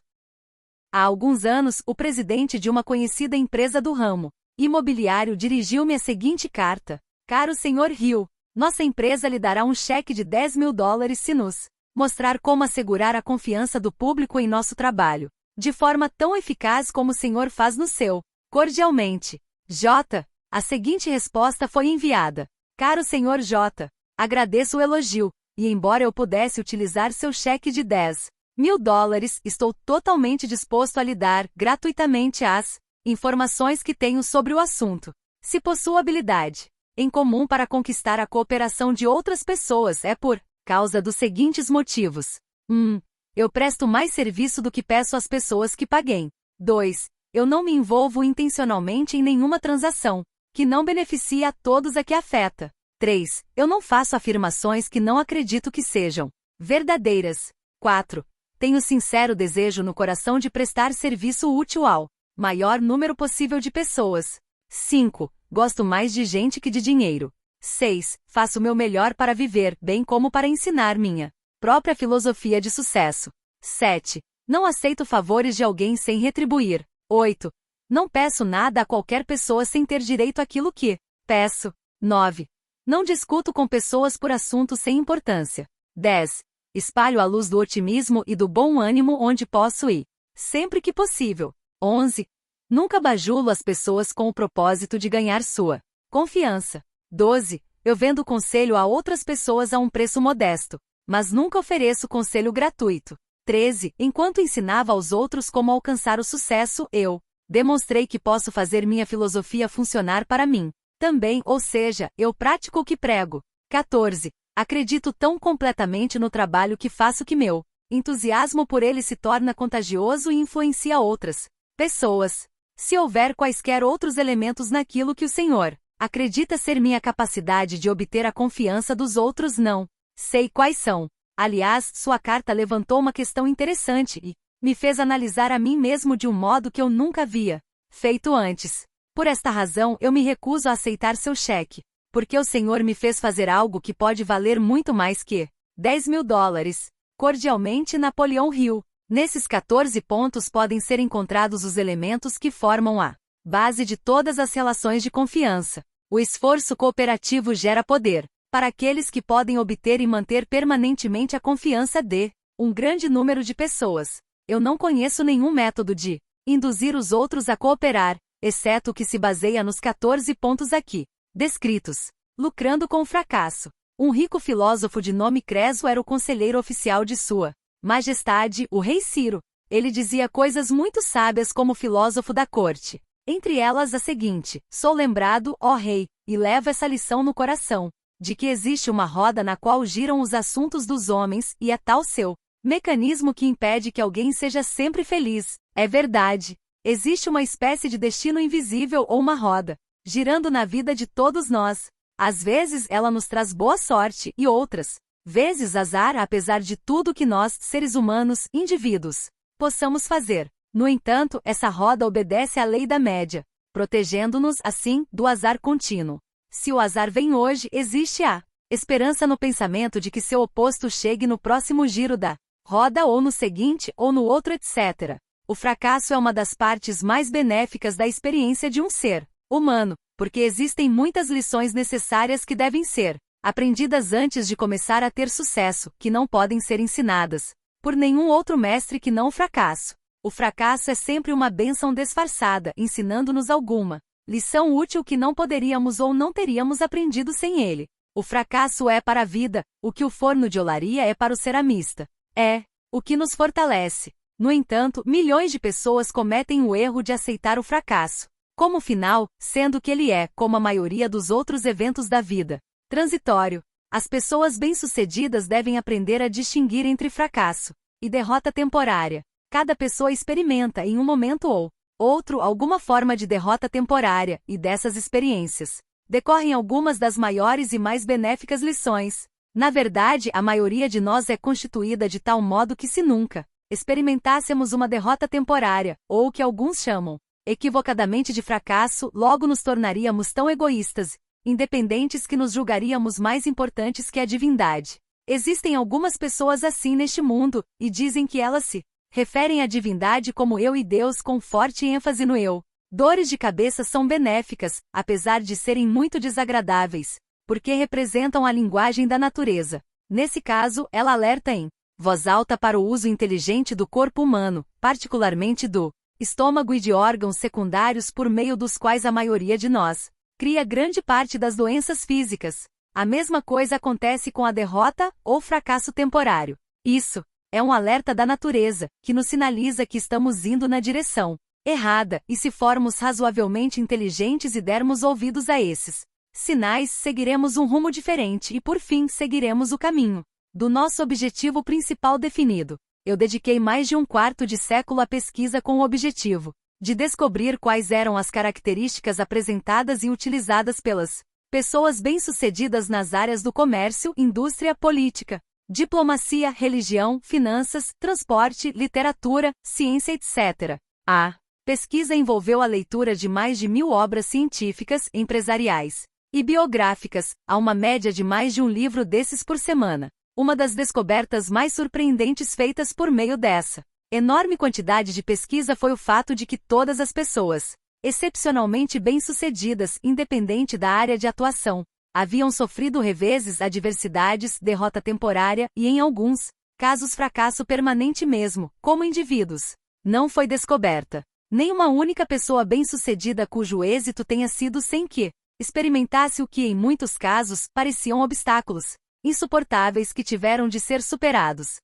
[SPEAKER 1] Há alguns anos, o presidente de uma conhecida empresa do ramo imobiliário dirigiu-me a seguinte carta: Caro Sr. Hill, nossa empresa lhe dará um cheque de $10.000 se nos Mostrar como assegurar a confiança do público em nosso trabalho, de forma tão eficaz como o Senhor faz no seu. Cordialmente. J. A seguinte resposta foi enviada. Caro Sr. J. Agradeço o elogio, e embora eu pudesse utilizar seu cheque de $10.000, estou totalmente disposto a lhe dar, gratuitamente, as informações que tenho sobre o assunto. Se possuo habilidade em comum para conquistar a cooperação de outras pessoas, é por causa dos seguintes motivos. 1. Eu presto mais serviço do que peço às pessoas que paguem. 2. Eu não me envolvo intencionalmente em nenhuma transação que não beneficie a todos a que afeta. 3. Eu não faço afirmações que não acredito que sejam verdadeiras. 4. Tenho sincero desejo no coração de prestar serviço útil ao maior número possível de pessoas. 5. Gosto mais de gente que de dinheiro. 6. Faço o meu melhor para viver, bem como para ensinar minha própria filosofia de sucesso. 7. Não aceito favores de alguém sem retribuir. 8. Não peço nada a qualquer pessoa sem ter direito àquilo que peço. 9. Não discuto com pessoas por assuntos sem importância. 10. Espalho a luz do otimismo e do bom ânimo onde posso e sempre que possível. 11. Nunca bajulo as pessoas com o propósito de ganhar sua confiança. 12. Eu vendo conselho a outras pessoas a um preço modesto, mas nunca ofereço conselho gratuito. 13. Enquanto ensinava aos outros como alcançar o sucesso, eu demonstrei que posso fazer minha filosofia funcionar para mim também, ou seja, eu pratico o que prego. 14. Acredito tão completamente no trabalho que faço que meu entusiasmo por ele se torna contagioso e influencia outras pessoas. Se houver quaisquer outros elementos naquilo que o Senhor acredita ser minha capacidade de obter a confiança dos outros, não sei quais são. Aliás, sua carta levantou uma questão interessante e me fez analisar a mim mesmo de um modo que eu nunca havia feito antes. Por esta razão, eu me recuso a aceitar seu cheque, porque o Senhor me fez fazer algo que pode valer muito mais que $10.000. Cordialmente, Napoleão Hill. Nesses 14 pontos podem ser encontrados os elementos que formam a base de todas as relações de confiança. O esforço cooperativo gera poder para aqueles que podem obter e manter permanentemente a confiança de um grande número de pessoas. Eu não conheço nenhum método de induzir os outros a cooperar, exceto o que se baseia nos 14 pontos aqui descritos. Lucrando com o fracasso. Um rico filósofo de nome Creso era o conselheiro oficial de sua Majestade, o rei Ciro. Ele dizia coisas muito sábias como filósofo da corte. Entre elas a seguinte: sou lembrado, ó rei, e levo essa lição no coração, de que existe uma roda na qual giram os assuntos dos homens, e é tal seu mecanismo que impede que alguém seja sempre feliz. É verdade. Existe uma espécie de destino invisível ou uma roda girando na vida de todos nós. Às vezes ela nos traz boa sorte e outras vezes azar, apesar de tudo que nós, seres humanos, indivíduos, possamos fazer. No entanto, essa roda obedece à lei da média, protegendo-nos, assim, do azar contínuo. Se o azar vem hoje, existe a esperança no pensamento de que seu oposto chegue no próximo giro da roda ou no seguinte ou no outro, etc. O fracasso é uma das partes mais benéficas da experiência de um ser humano, porque existem muitas lições necessárias que devem ser aprendidas antes de começar a ter sucesso, que não podem ser ensinadas por nenhum outro mestre que não o fracasso. O fracasso é sempre uma bênção disfarçada, ensinando-nos alguma lição útil que não poderíamos ou não teríamos aprendido sem ele. O fracasso é para a vida o que o forno de olaria é para o ceramista. É o que nos fortalece. No entanto, milhões de pessoas cometem o erro de aceitar o fracasso como final, sendo que ele é, como a maioria dos outros eventos da vida, transitório. As pessoas bem-sucedidas devem aprender a distinguir entre fracasso e derrota temporária. Cada pessoa experimenta em um momento ou outro alguma forma de derrota temporária, e dessas experiências decorrem algumas das maiores e mais benéficas lições. Na verdade, a maioria de nós é constituída de tal modo que se nunca experimentássemos uma derrota temporária, ou o que alguns chamam equivocadamente de fracasso, logo nos tornaríamos tão egoístas, independentes que nos julgaríamos mais importantes que a divindade. Existem algumas pessoas assim neste mundo, e dizem que elas se referem à divindade como eu e Deus com forte ênfase no eu. Dores de cabeça são benéficas, apesar de serem muito desagradáveis, porque representam a linguagem da natureza. Nesse caso, ela alerta em voz alta para o uso inteligente do corpo humano, particularmente do estômago e de órgãos secundários por meio dos quais a maioria de nós cria grande parte das doenças físicas. A mesma coisa acontece com a derrota ou fracasso temporário. Isso é um alerta da natureza, que nos sinaliza que estamos indo na direção errada, e se formos razoavelmente inteligentes e dermos ouvidos a esses sinais, seguiremos um rumo diferente e por fim seguiremos o caminho do nosso objetivo principal definido. Eu dediquei mais de um quarto de século à pesquisa com o objetivo de descobrir quais eram as características apresentadas e utilizadas pelas pessoas bem-sucedidas nas áreas do comércio, indústria, política, diplomacia, religião, finanças, transporte, literatura, ciência, etc. A pesquisa envolveu a leitura de mais de 1000 obras científicas, empresariais e biográficas, a uma média de mais de um livro desses por semana. Uma das descobertas mais surpreendentes feitas por meio dessa enorme quantidade de pesquisa foi o fato de que todas as pessoas, excepcionalmente bem-sucedidas, independente da área de atuação, haviam sofrido reveses, adversidades, derrota temporária e, em alguns casos, fracasso permanente mesmo, como indivíduos. Não foi descoberta nenhuma única pessoa bem-sucedida cujo êxito tenha sido sem que experimentasse o que, em muitos casos, pareciam obstáculos insuportáveis que tiveram de ser superados.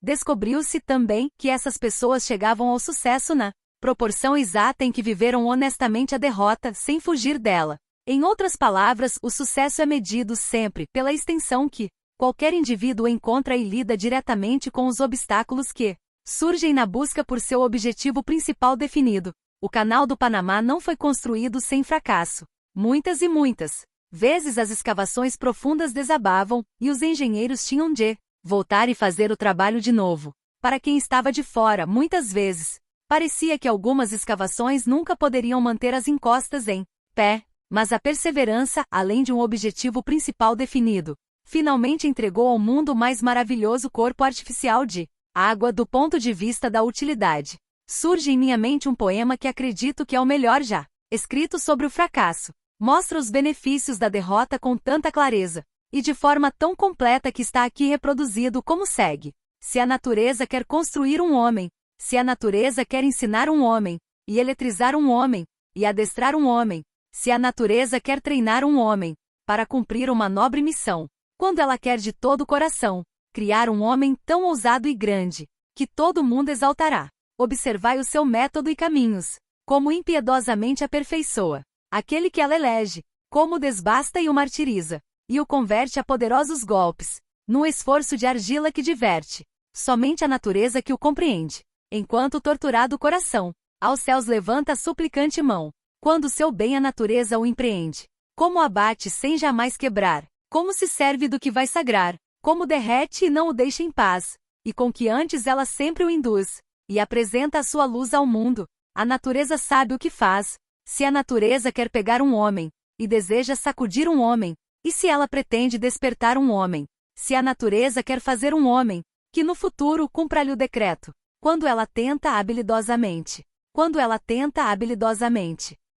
[SPEAKER 1] Descobriu-se também que essas pessoas chegavam ao sucesso na proporção exata em que viveram honestamente a derrota, sem fugir dela. Em outras palavras, o sucesso é medido sempre pela extensão que qualquer indivíduo encontra e lida diretamente com os obstáculos que surgem na busca por seu objetivo principal definido. O Canal do Panamá não foi construído sem fracasso. Muitas e muitas vezes as escavações profundas desabavam, e os engenheiros tinham de voltar e fazer o trabalho de novo. Para quem estava de fora, muitas vezes parecia que algumas escavações nunca poderiam manter as encostas em pé, mas a perseverança, além de um objetivo principal definido, finalmente entregou ao mundo o mais maravilhoso corpo artificial de água do ponto de vista da utilidade. Surge em minha mente um poema que acredito que é o melhor já escrito sobre o fracasso. Mostra os benefícios da derrota com tanta clareza, e de forma tão completa que está aqui reproduzido como segue. Se a natureza quer construir um homem, se a natureza quer ensinar um homem, e eletrizar um homem, e adestrar um homem, se a natureza quer treinar um homem, para cumprir uma nobre missão, quando ela quer de todo o coração criar um homem tão ousado e grande, que todo mundo exaltará, observai o seu método e caminhos, como impiedosamente aperfeiçoa aquele que ela elege, como o desbasta e o martiriza, e o converte a poderosos golpes, num esforço de argila que diverte. Somente a natureza que o compreende. Enquanto torturado o coração, aos céus levanta a suplicante mão, quando seu bem a natureza o empreende. Como abate sem jamais quebrar, como se serve do que vai sagrar, como derrete e não o deixa em paz, e com que antes ela sempre o induz, e apresenta a sua luz ao mundo. A natureza sabe o que faz. Se a natureza quer pegar um homem, e deseja sacudir um homem, e se ela pretende despertar um homem, se a natureza quer fazer um homem, que no futuro cumpra-lhe o decreto, quando ela tenta habilidosamente,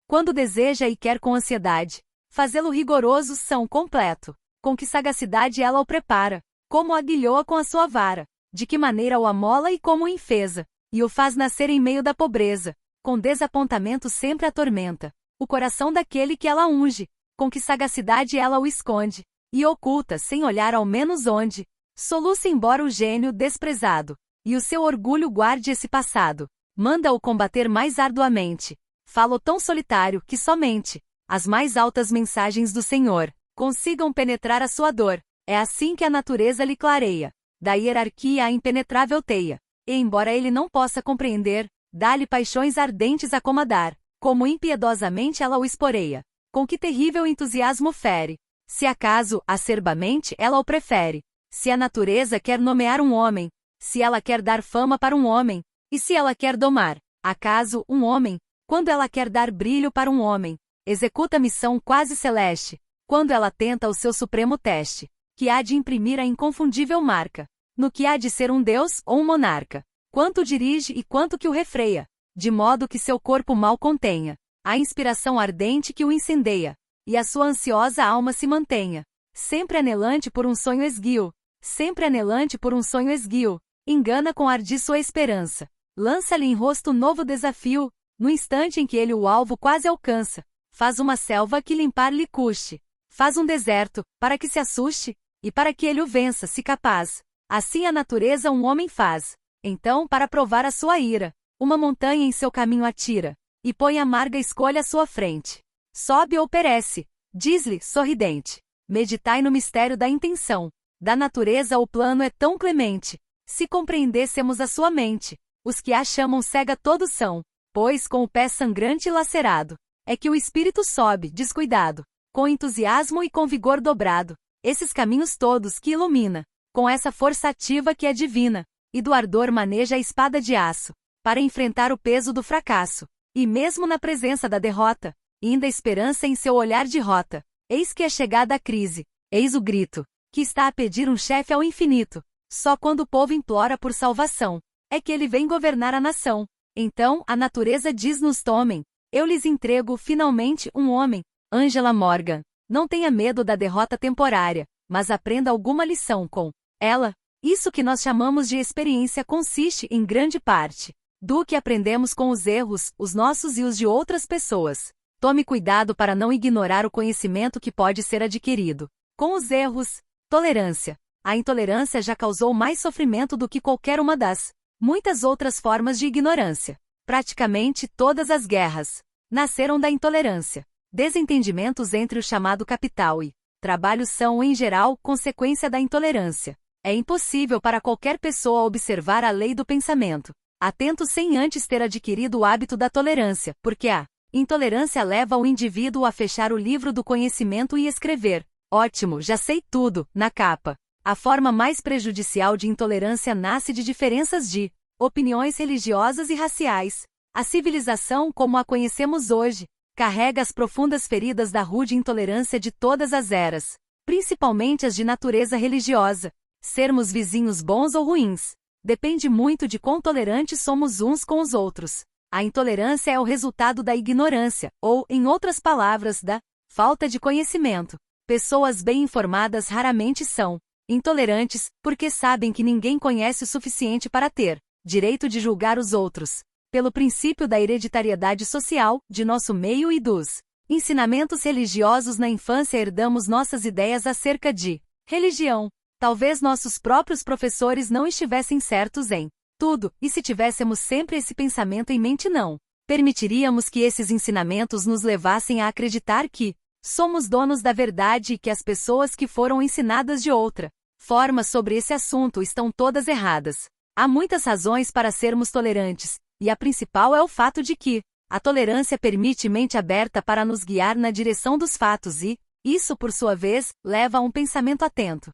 [SPEAKER 1] quando deseja e quer com ansiedade, fazê-lo rigoroso são completo, com que sagacidade ela o prepara, como o aguilhoa com a sua vara, de que maneira o amola e como o enfesa, e o faz nascer em meio da pobreza. Com desapontamento sempre atormenta o coração daquele que ela unge, com que sagacidade ela o esconde, e oculta sem olhar ao menos onde, soluça embora o gênio desprezado, e o seu orgulho guarde esse passado, manda-o combater mais arduamente, fala-o tão solitário que somente as mais altas mensagens do Senhor consigam penetrar a sua dor. É assim que a natureza lhe clareia, da hierarquia à impenetrável teia, e embora ele não possa compreender, dá-lhe paixões ardentes a comandar, como impiedosamente ela o esporeia, com que terrível entusiasmo fere, se acaso, acerbamente, ela o prefere, se a natureza quer nomear um homem, se ela quer dar fama para um homem, e se ela quer domar, acaso, um homem, quando ela quer dar brilho para um homem, executa missão quase celeste, quando ela tenta o seu supremo teste, que há de imprimir a inconfundível marca, no que há de ser um deus ou um monarca, quanto dirige e quanto que o refreia, de modo que seu corpo mal contenha a inspiração ardente que o incendeia, e a sua ansiosa alma se mantenha sempre anelante por um sonho esguio, sempre anelante por um sonho esguio, engana com ardil sua esperança. Lança-lhe em rosto novo desafio, no instante em que ele o alvo quase alcança. Faz uma selva que limpar lhe custe. Faz um deserto, para que se assuste, e para que ele o vença, se capaz. Assim a natureza um homem faz. Então, para provar a sua ira, uma montanha em seu caminho atira, e põe amarga escolha à sua frente. Sobe ou perece, diz-lhe, sorridente. Meditai no mistério da intenção. Da natureza o plano é tão clemente. Se compreendêssemos a sua mente, os que a chamam cega todos são, pois com o pé sangrante e lacerado, é que o espírito sobe, descuidado, com entusiasmo e com vigor dobrado, esses caminhos todos que ilumina, com essa força ativa que é divina, e do ardor maneja a espada de aço, para enfrentar o peso do fracasso, e mesmo na presença da derrota, ainda esperança em seu olhar de rota. Eis que é chegada a crise, eis o grito, que está a pedir um chefe ao infinito. Só quando o povo implora por salvação, é que ele vem governar a nação. Então, a natureza diz-nos: tomem, eu lhes entrego, finalmente, um homem. Angela Morgan. Não tenha medo da derrota temporária, mas aprenda alguma lição com ela. Isso que nós chamamos de experiência consiste, em grande parte, do que aprendemos com os erros, os nossos e os de outras pessoas. Tome cuidado para não ignorar o conhecimento que pode ser adquirido com os erros. Tolerância. A intolerância já causou mais sofrimento do que qualquer uma das muitas outras formas de ignorância. Praticamente todas as guerras nasceram da intolerância. Desentendimentos entre o chamado capital e trabalho são, em geral, consequência da intolerância. É impossível para qualquer pessoa observar a lei do pensamento atento sem antes ter adquirido o hábito da tolerância, porque a intolerância leva o indivíduo a fechar o livro do conhecimento e escrever: ótimo, já sei tudo, na capa. A forma mais prejudicial de intolerância nasce de diferenças de opiniões religiosas e raciais. A civilização, como a conhecemos hoje, carrega as profundas feridas da rude intolerância de todas as eras, principalmente as de natureza religiosa. Sermos vizinhos bons ou ruins depende muito de quão tolerantes somos uns com os outros. A intolerância é o resultado da ignorância, ou, em outras palavras, da falta de conhecimento. Pessoas bem informadas raramente são intolerantes, porque sabem que ninguém conhece o suficiente para ter direito de julgar os outros. Pelo princípio da hereditariedade social, de nosso meio e dos ensinamentos religiosos na infância, herdamos nossas ideias acerca de religião. Talvez nossos próprios professores não estivessem certos em tudo, e se tivéssemos sempre esse pensamento em mente, não permitiríamos que esses ensinamentos nos levassem a acreditar que somos donos da verdade e que as pessoas que foram ensinadas de outra forma sobre esse assunto estão todas erradas. Há muitas razões para sermos tolerantes, e a principal é o fato de que a tolerância permite mente aberta para nos guiar na direção dos fatos e, isso por sua vez, leva a um pensamento atento.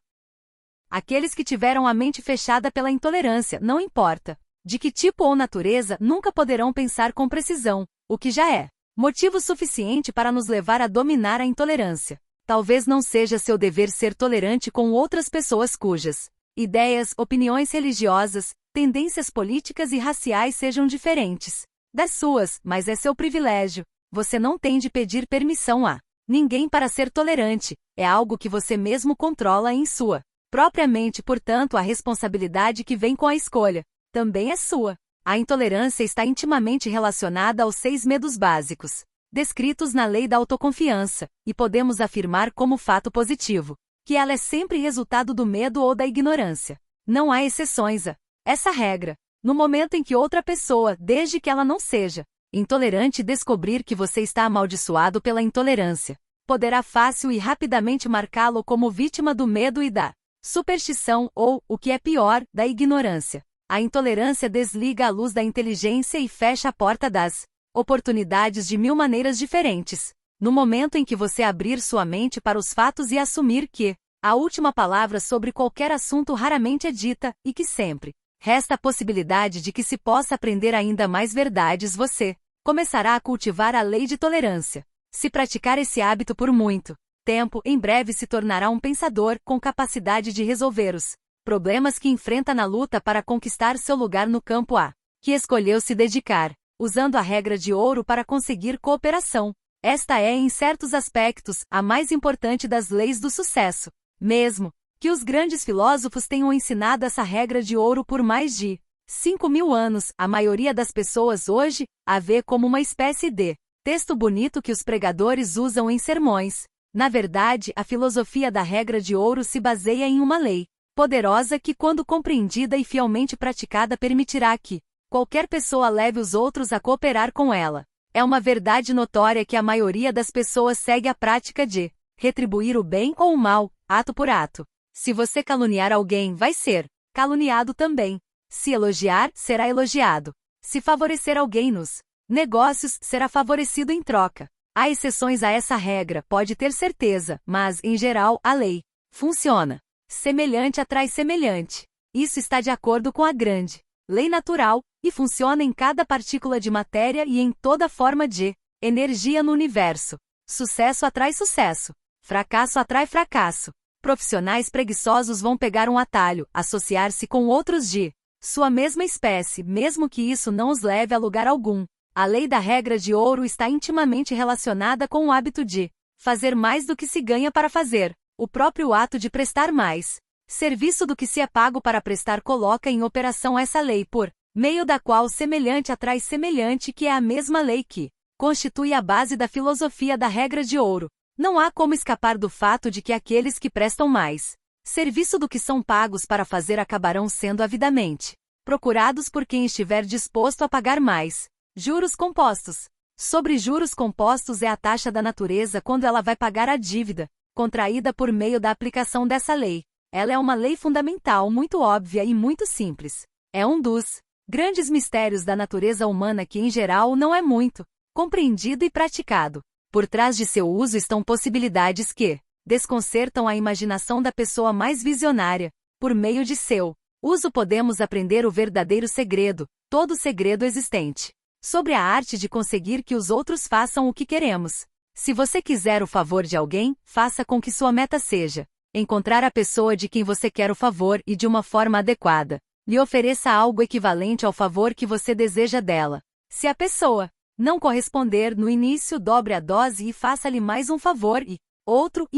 [SPEAKER 1] Aqueles que tiveram a mente fechada pela intolerância, não importa de que tipo ou natureza, nunca poderão pensar com precisão, o que já é motivo suficiente para nos levar a dominar a intolerância. Talvez não seja seu dever ser tolerante com outras pessoas cujas ideias, opiniões religiosas, tendências políticas e raciais sejam diferentes das suas, mas é seu privilégio. Você não tem de pedir permissão a ninguém para ser tolerante, é algo que você mesmo controla em sua própria mente, portanto a responsabilidade que vem com a escolha também é sua. A intolerância está intimamente relacionada aos 6 medos básicos descritos na lei da autoconfiança, e podemos afirmar como fato positivo que ela é sempre resultado do medo ou da ignorância. Não há exceções a essa regra. No momento em que outra pessoa, desde que ela não seja intolerante, descobrir que você está amaldiçoado pela intolerância, poderá fácil e rapidamente marcá-lo como vítima do medo e da superstição ou, o que é pior, da ignorância. A intolerância desliga a luz da inteligência e fecha a porta das oportunidades de 1000 maneiras diferentes. No momento em que você abrir sua mente para os fatos e assumir que a última palavra sobre qualquer assunto raramente é dita, e que sempre resta a possibilidade de que se possa aprender ainda mais verdades, você começará a cultivar a lei de tolerância. Se praticar esse hábito por muito tempo, em breve se tornará um pensador com capacidade de resolver os problemas que enfrenta na luta para conquistar seu lugar no campo a que escolheu se dedicar, usando a regra de ouro para conseguir cooperação. Esta é, em certos aspectos, a mais importante das leis do sucesso. Mesmo que os grandes filósofos tenham ensinado essa regra de ouro por mais de 5.000 anos, a maioria das pessoas hoje a vê como uma espécie de texto bonito que os pregadores usam em sermões. Na verdade, a filosofia da regra de ouro se baseia em uma lei poderosa que, quando compreendida e fielmente praticada, permitirá que qualquer pessoa leve os outros a cooperar com ela. É uma verdade notória que a maioria das pessoas segue a prática de retribuir o bem ou o mal, ato por ato. Se você caluniar alguém, vai ser caluniado também. Se elogiar, será elogiado. Se favorecer alguém nos negócios, será favorecido em troca. Há exceções a essa regra, pode ter certeza, mas, em geral, a lei funciona. Semelhante atrai semelhante. Isso está de acordo com a grande lei natural, e funciona em cada partícula de matéria e em toda forma de energia no universo. Sucesso atrai sucesso. Fracasso atrai fracasso. Profissionais preguiçosos vão pegar um atalho, associar-se com outros de sua mesma espécie, mesmo que isso não os leve a lugar algum. A lei da regra de ouro está intimamente relacionada com o hábito de fazer mais do que se ganha para fazer. O próprio ato de prestar mais serviço do que se é pago para prestar coloca em operação essa lei por meio da qual semelhante atrai semelhante, que é a mesma lei que constitui a base da filosofia da regra de ouro. Não há como escapar do fato de que aqueles que prestam mais serviço do que são pagos para fazer acabarão sendo avidamente procurados por quem estiver disposto a pagar mais. Juros compostos. Sobre juros compostos é a taxa da natureza quando ela vai pagar a dívida contraída por meio da aplicação dessa lei. Ela é uma lei fundamental, muito óbvia e muito simples. É um dos grandes mistérios da natureza humana que, em geral, não é muito compreendido e praticado. Por trás de seu uso estão possibilidades que desconcertam a imaginação da pessoa mais visionária. Por meio de seu uso podemos aprender o verdadeiro segredo, todo segredo existente, sobre a arte de conseguir que os outros façam o que queremos. Se você quiser o favor de alguém, faça com que sua meta seja encontrar a pessoa de quem você quer o favor e, de uma forma adequada, lhe ofereça algo equivalente ao favor que você deseja dela. Se a pessoa não corresponder no início, dobre a dose e faça-lhe mais um favor e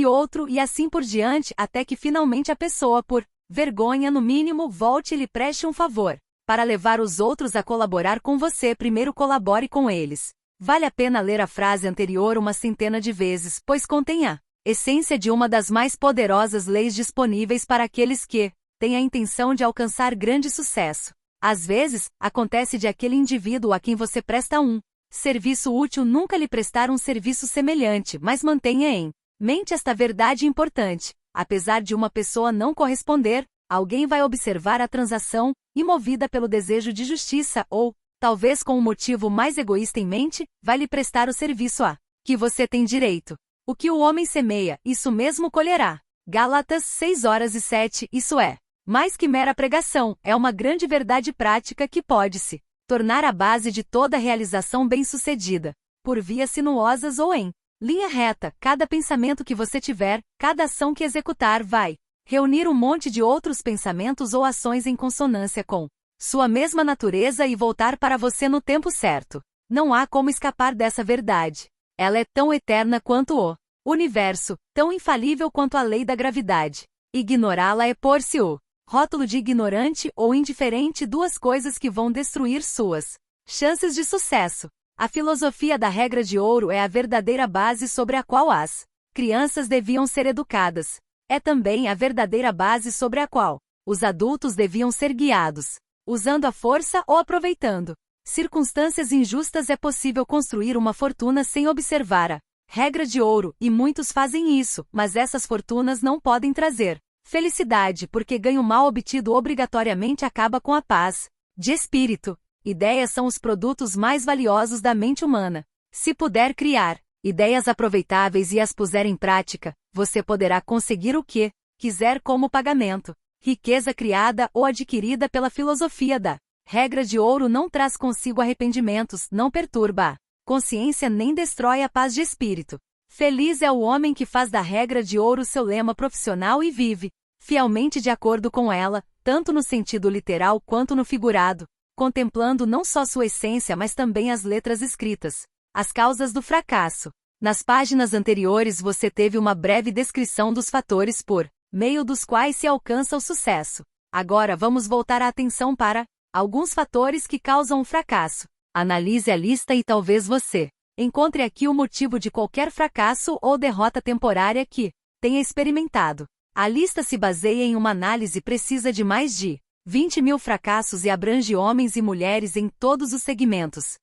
[SPEAKER 1] outro e assim por diante, até que finalmente a pessoa, por vergonha no mínimo, volte e lhe preste um favor. Para levar os outros a colaborar com você, primeiro colabore com eles. Vale a pena ler a frase anterior uma centena de vezes, pois contém a essência de uma das mais poderosas leis disponíveis para aqueles que têm a intenção de alcançar grande sucesso. Às vezes, acontece de aquele indivíduo a quem você presta um serviço útil nunca lhe prestar um serviço semelhante, mas mantenha em mente esta verdade importante. Apesar de uma pessoa não corresponder, alguém vai observar a transação e, movida pelo desejo de justiça ou talvez com um motivo mais egoísta em mente, vai lhe prestar o serviço a que você tem direito. O que o homem semeia, isso mesmo colherá. Gálatas 6:7. Isso é mais que mera pregação, é uma grande verdade prática que pode se tornar a base de toda realização bem-sucedida. Por vias sinuosas ou em linha reta, cada pensamento que você tiver, cada ação que executar vai reunir um monte de outros pensamentos ou ações em consonância com sua mesma natureza e voltar para você no tempo certo. Não há como escapar dessa verdade. Ela é tão eterna quanto o universo, tão infalível quanto a lei da gravidade. Ignorá-la é pôr-se o rótulo de ignorante ou indiferente, duas coisas que vão destruir suas chances de sucesso. A filosofia da regra de ouro é a verdadeira base sobre a qual as crianças deviam ser educadas. É também a verdadeira base sobre a qual os adultos deviam ser guiados. Usando a força ou aproveitando circunstâncias injustas é possível construir uma fortuna sem observar a regra de ouro, e muitos fazem isso, mas essas fortunas não podem trazer felicidade, porque ganho mal obtido obrigatoriamente acaba com a paz de espírito. Ideias são os produtos mais valiosos da mente humana. Se puder criar ideias aproveitáveis e as puser em prática, você poderá conseguir o que quiser como pagamento. Riqueza criada ou adquirida pela filosofia da regra de ouro não traz consigo arrependimentos, não perturba a consciência nem destrói a paz de espírito. Feliz é o homem que faz da regra de ouro seu lema profissional e vive fielmente de acordo com ela, tanto no sentido literal quanto no figurado, contemplando não só sua essência mas também as letras escritas. As causas do fracasso. Nas páginas anteriores você teve uma breve descrição dos fatores por meio dos quais se alcança o sucesso. Agora vamos voltar a atenção para alguns fatores que causam o fracasso. Analise a lista e talvez você encontre aqui o motivo de qualquer fracasso ou derrota temporária que tenha experimentado. A lista se baseia em uma análise precisa de mais de 20.000 fracassos e abrange homens e mulheres em todos os segmentos.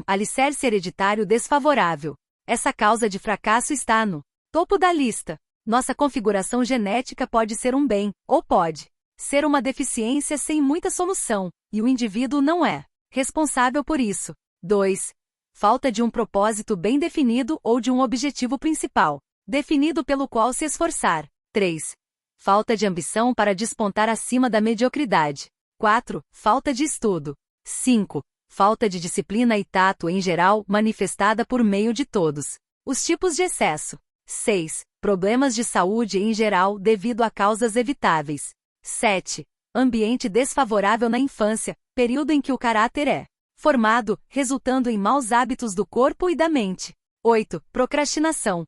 [SPEAKER 1] Alicerce hereditário desfavorável. Essa causa de fracasso está no topo da lista. Nossa configuração genética pode ser um bem, ou pode ser uma deficiência sem muita solução, e o indivíduo não é responsável por isso. 2. Falta de um propósito bem definido ou de um objetivo principal, definido pelo qual se esforçar. 3. Falta de ambição para despontar acima da mediocridade. 4. Falta de estudo. 5. Falta de disciplina e tato em geral, manifestada por meio de todos os tipos de excesso. 6. Problemas de saúde em geral devido a causas evitáveis. 7. Ambiente desfavorável na infância, período em que o caráter é formado, resultando em maus hábitos do corpo e da mente. 8. Procrastinação.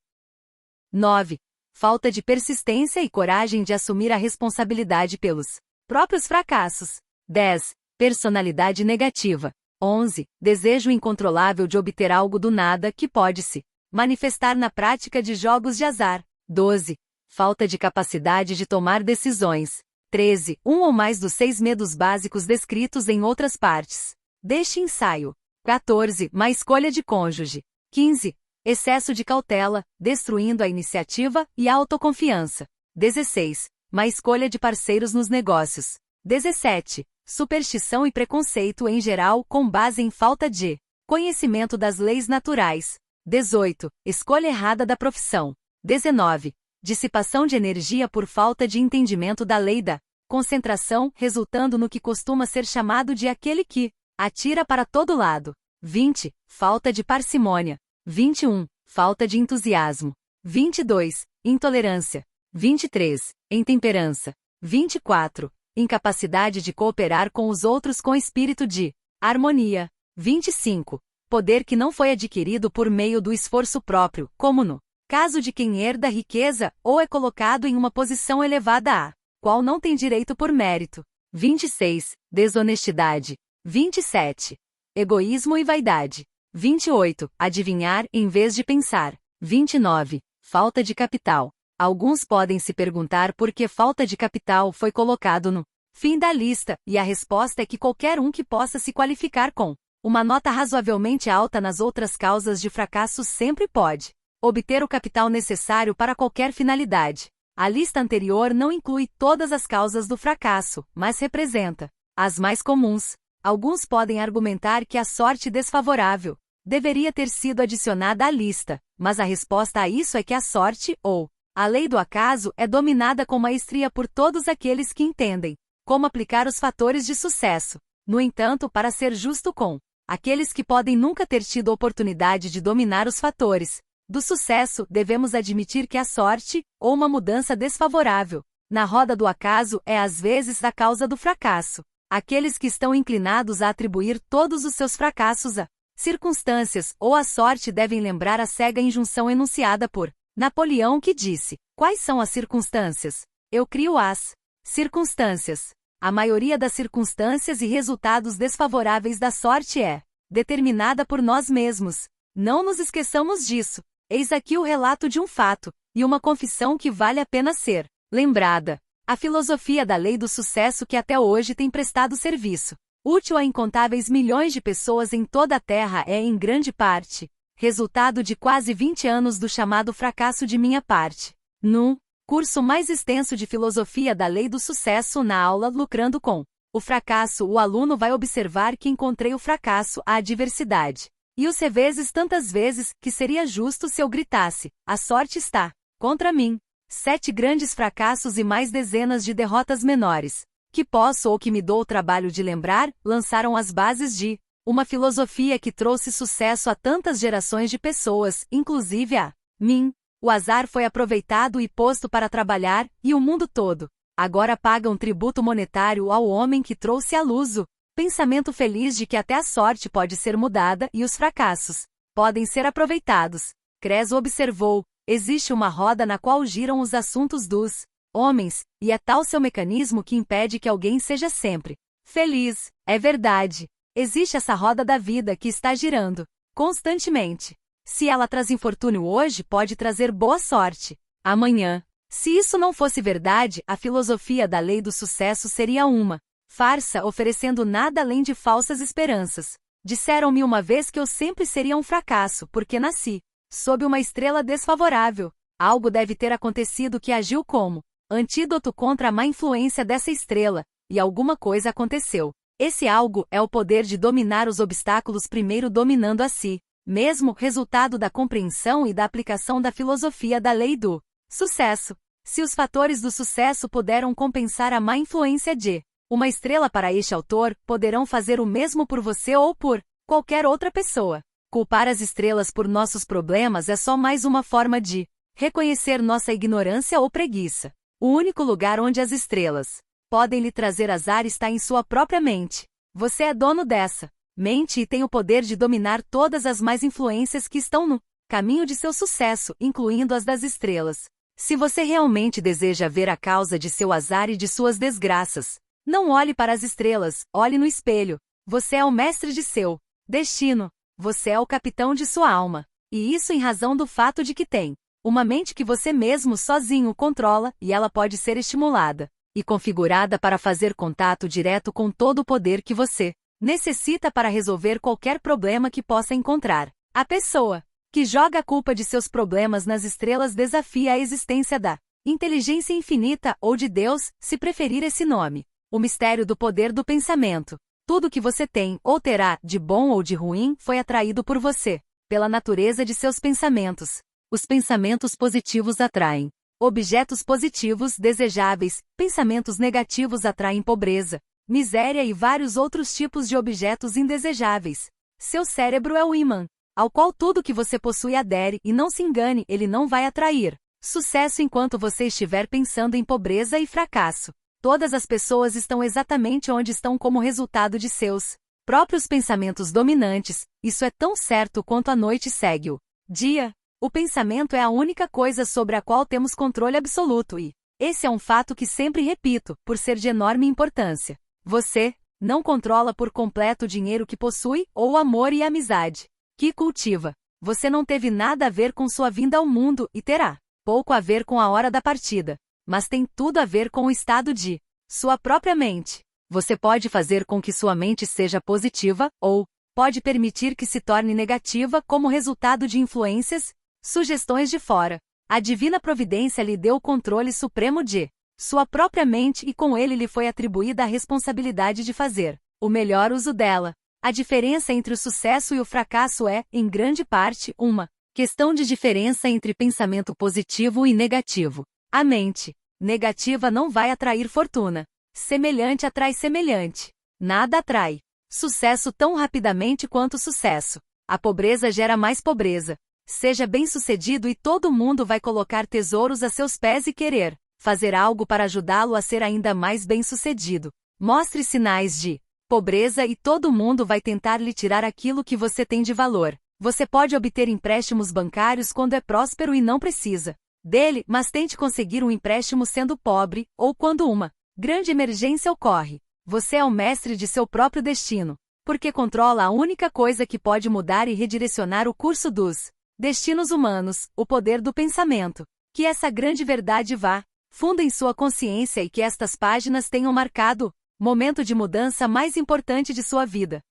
[SPEAKER 1] 9. Falta de persistência e coragem de assumir a responsabilidade pelos próprios fracassos. 10. Personalidade negativa. 11. Desejo incontrolável de obter algo do nada que pode se manifestar na prática de jogos de azar. 12. Falta de capacidade de tomar decisões. 13. Um ou mais dos 6 medos básicos descritos em outras partes deste ensaio. 14. Má escolha de cônjuge. 15. Excesso de cautela, destruindo a iniciativa e a autoconfiança. 16. Má escolha de parceiros nos negócios. 17. Superstição e preconceito em geral com base em falta de conhecimento das leis naturais. 18. Escolha errada da profissão. 19. Dissipação de energia por falta de entendimento da lei da concentração, resultando no que costuma ser chamado de aquele que atira para todo lado. 20. Falta de parcimônia. 21. Falta de entusiasmo. 22. Intolerância. 23. Intemperança. 24. Incapacidade de cooperar com os outros com espírito de harmonia. 25. Poder que não foi adquirido por meio do esforço próprio, como no caso de quem herda riqueza ou é colocado em uma posição elevada a qual não tem direito por mérito. 26. Desonestidade. 27. Egoísmo e vaidade. 28. Adivinhar em vez de pensar. 29. Falta de capital. Alguns podem se perguntar por que falta de capital foi colocado no fim da lista, e a resposta é que qualquer um que possa se qualificar com uma nota razoavelmente alta nas outras causas de fracasso sempre pode obter o capital necessário para qualquer finalidade. A lista anterior não inclui todas as causas do fracasso, mas representa as mais comuns. Alguns podem argumentar que a sorte desfavorável deveria ter sido adicionada à lista, mas a resposta a isso é que a sorte, ou a lei do acaso, é dominada com maestria por todos aqueles que entendem como aplicar os fatores de sucesso. No entanto, para ser justo com aqueles que podem nunca ter tido oportunidade de dominar os fatores do sucesso, devemos admitir que a sorte, ou uma mudança desfavorável, na roda do acaso é às vezes a causa do fracasso. Aqueles que estão inclinados a atribuir todos os seus fracassos a circunstâncias ou à sorte devem lembrar a cega injunção enunciada por Napoleão que disse: quais são as circunstâncias? Eu crio as circunstâncias. A maioria das circunstâncias e resultados desfavoráveis da sorte é determinada por nós mesmos. Não nos esqueçamos disso. Eis aqui o relato de um fato, e uma confissão que vale a pena ser lembrada. A filosofia da lei do sucesso que até hoje tem prestado serviço útil a incontáveis milhões de pessoas em toda a Terra é, em grande parte, resultado de quase 20 anos do chamado fracasso de minha parte. No curso mais extenso de filosofia da lei do sucesso na aula Lucrando com o fracasso, o aluno vai observar que encontrei o fracasso, a adversidade e os reveses tantas vezes que seria justo se eu gritasse: a sorte está contra mim. 7 grandes fracassos e mais dezenas de derrotas menores, que posso ou que me dou o trabalho de lembrar, lançaram as bases de uma filosofia que trouxe sucesso a tantas gerações de pessoas, inclusive a mim. O azar foi aproveitado e posto para trabalhar, e o mundo todo agora paga um tributo monetário ao homem que trouxe à luz o pensamento feliz de que até a sorte pode ser mudada e os fracassos podem ser aproveitados. Creso observou: existe uma roda na qual giram os assuntos dos homens, e é tal seu mecanismo que impede que alguém seja sempre feliz. É verdade. Existe essa roda da vida que está girando constantemente. Se ela traz infortúnio hoje, pode trazer boa sorte amanhã. Se isso não fosse verdade, a filosofia da lei do sucesso seria uma farsa, oferecendo nada além de falsas esperanças. Disseram-me uma vez que eu sempre seria um fracasso, porque nasci sob uma estrela desfavorável. Algo deve ter acontecido que agiu como antídoto contra a má influência dessa estrela, e alguma coisa aconteceu. Esse algo é o poder de dominar os obstáculos primeiro dominando a si mesmo, resultado da compreensão e da aplicação da filosofia da lei do sucesso. Se os fatores do sucesso puderam compensar a má influência de uma estrela para este autor, poderão fazer o mesmo por você ou por qualquer outra pessoa. Culpar as estrelas por nossos problemas é só mais uma forma de reconhecer nossa ignorância ou preguiça. O único lugar onde as estrelas podem lhe trazer azar está em sua própria mente. Você é dono dessa mente e tem o poder de dominar todas as más influências que estão no caminho de seu sucesso, incluindo as das estrelas. Se você realmente deseja ver a causa de seu azar e de suas desgraças, não olhe para as estrelas, olhe no espelho. Você é o mestre de seu destino. Você é o capitão de sua alma. E isso em razão do fato de que tem uma mente que você mesmo sozinho controla, e ela pode ser estimulada e configurada para fazer contato direto com todo o poder que você necessita para resolver qualquer problema que possa encontrar. A pessoa que joga a culpa de seus problemas nas estrelas desafia a existência da inteligência infinita ou de Deus, se preferir esse nome. O mistério do poder do pensamento. Tudo que você tem ou terá, de bom ou de ruim, foi atraído por você, pela natureza de seus pensamentos. Os pensamentos positivos atraem objetos positivos desejáveis, pensamentos negativos atraem pobreza, miséria e vários outros tipos de objetos indesejáveis. Seu cérebro é o ímã ao qual tudo que você possui adere, e não se engane, ele não vai atrair sucesso enquanto você estiver pensando em pobreza e fracasso. Todas as pessoas estão exatamente onde estão como resultado de seus próprios pensamentos dominantes. Isso é tão certo quanto a noite segue o dia. O pensamento é a única coisa sobre a qual temos controle absoluto e esse é um fato que sempre repito, por ser de enorme importância. Você não controla por completo o dinheiro que possui ou o amor e a amizade que cultiva. Você não teve nada a ver com sua vinda ao mundo e terá pouco a ver com a hora da partida, mas tem tudo a ver com o estado de sua própria mente. Você pode fazer com que sua mente seja positiva ou pode permitir que se torne negativa como resultado de influências, sugestões de fora. A divina providência lhe deu o controle supremo de sua própria mente e com ele lhe foi atribuída a responsabilidade de fazer o melhor uso dela. A diferença entre o sucesso e o fracasso é, em grande parte, uma questão de diferença entre pensamento positivo e negativo. A mente negativa não vai atrair fortuna. Semelhante atrai semelhante. Nada atrai sucesso tão rapidamente quanto sucesso. A pobreza gera mais pobreza. Seja bem-sucedido e todo mundo vai colocar tesouros a seus pés e querer fazer algo para ajudá-lo a ser ainda mais bem-sucedido. Mostre sinais de pobreza e todo mundo vai tentar lhe tirar aquilo que você tem de valor. Você pode obter empréstimos bancários quando é próspero e não precisa dele, mas tente conseguir um empréstimo sendo pobre, ou quando uma grande emergência ocorre. Você é o mestre de seu próprio destino, porque controla a única coisa que pode mudar e redirecionar o curso dos destinos humanos, o poder do pensamento. Que essa grande verdade vá fundo em sua consciência e que estas páginas tenham marcado o momento de mudança mais importante de sua vida.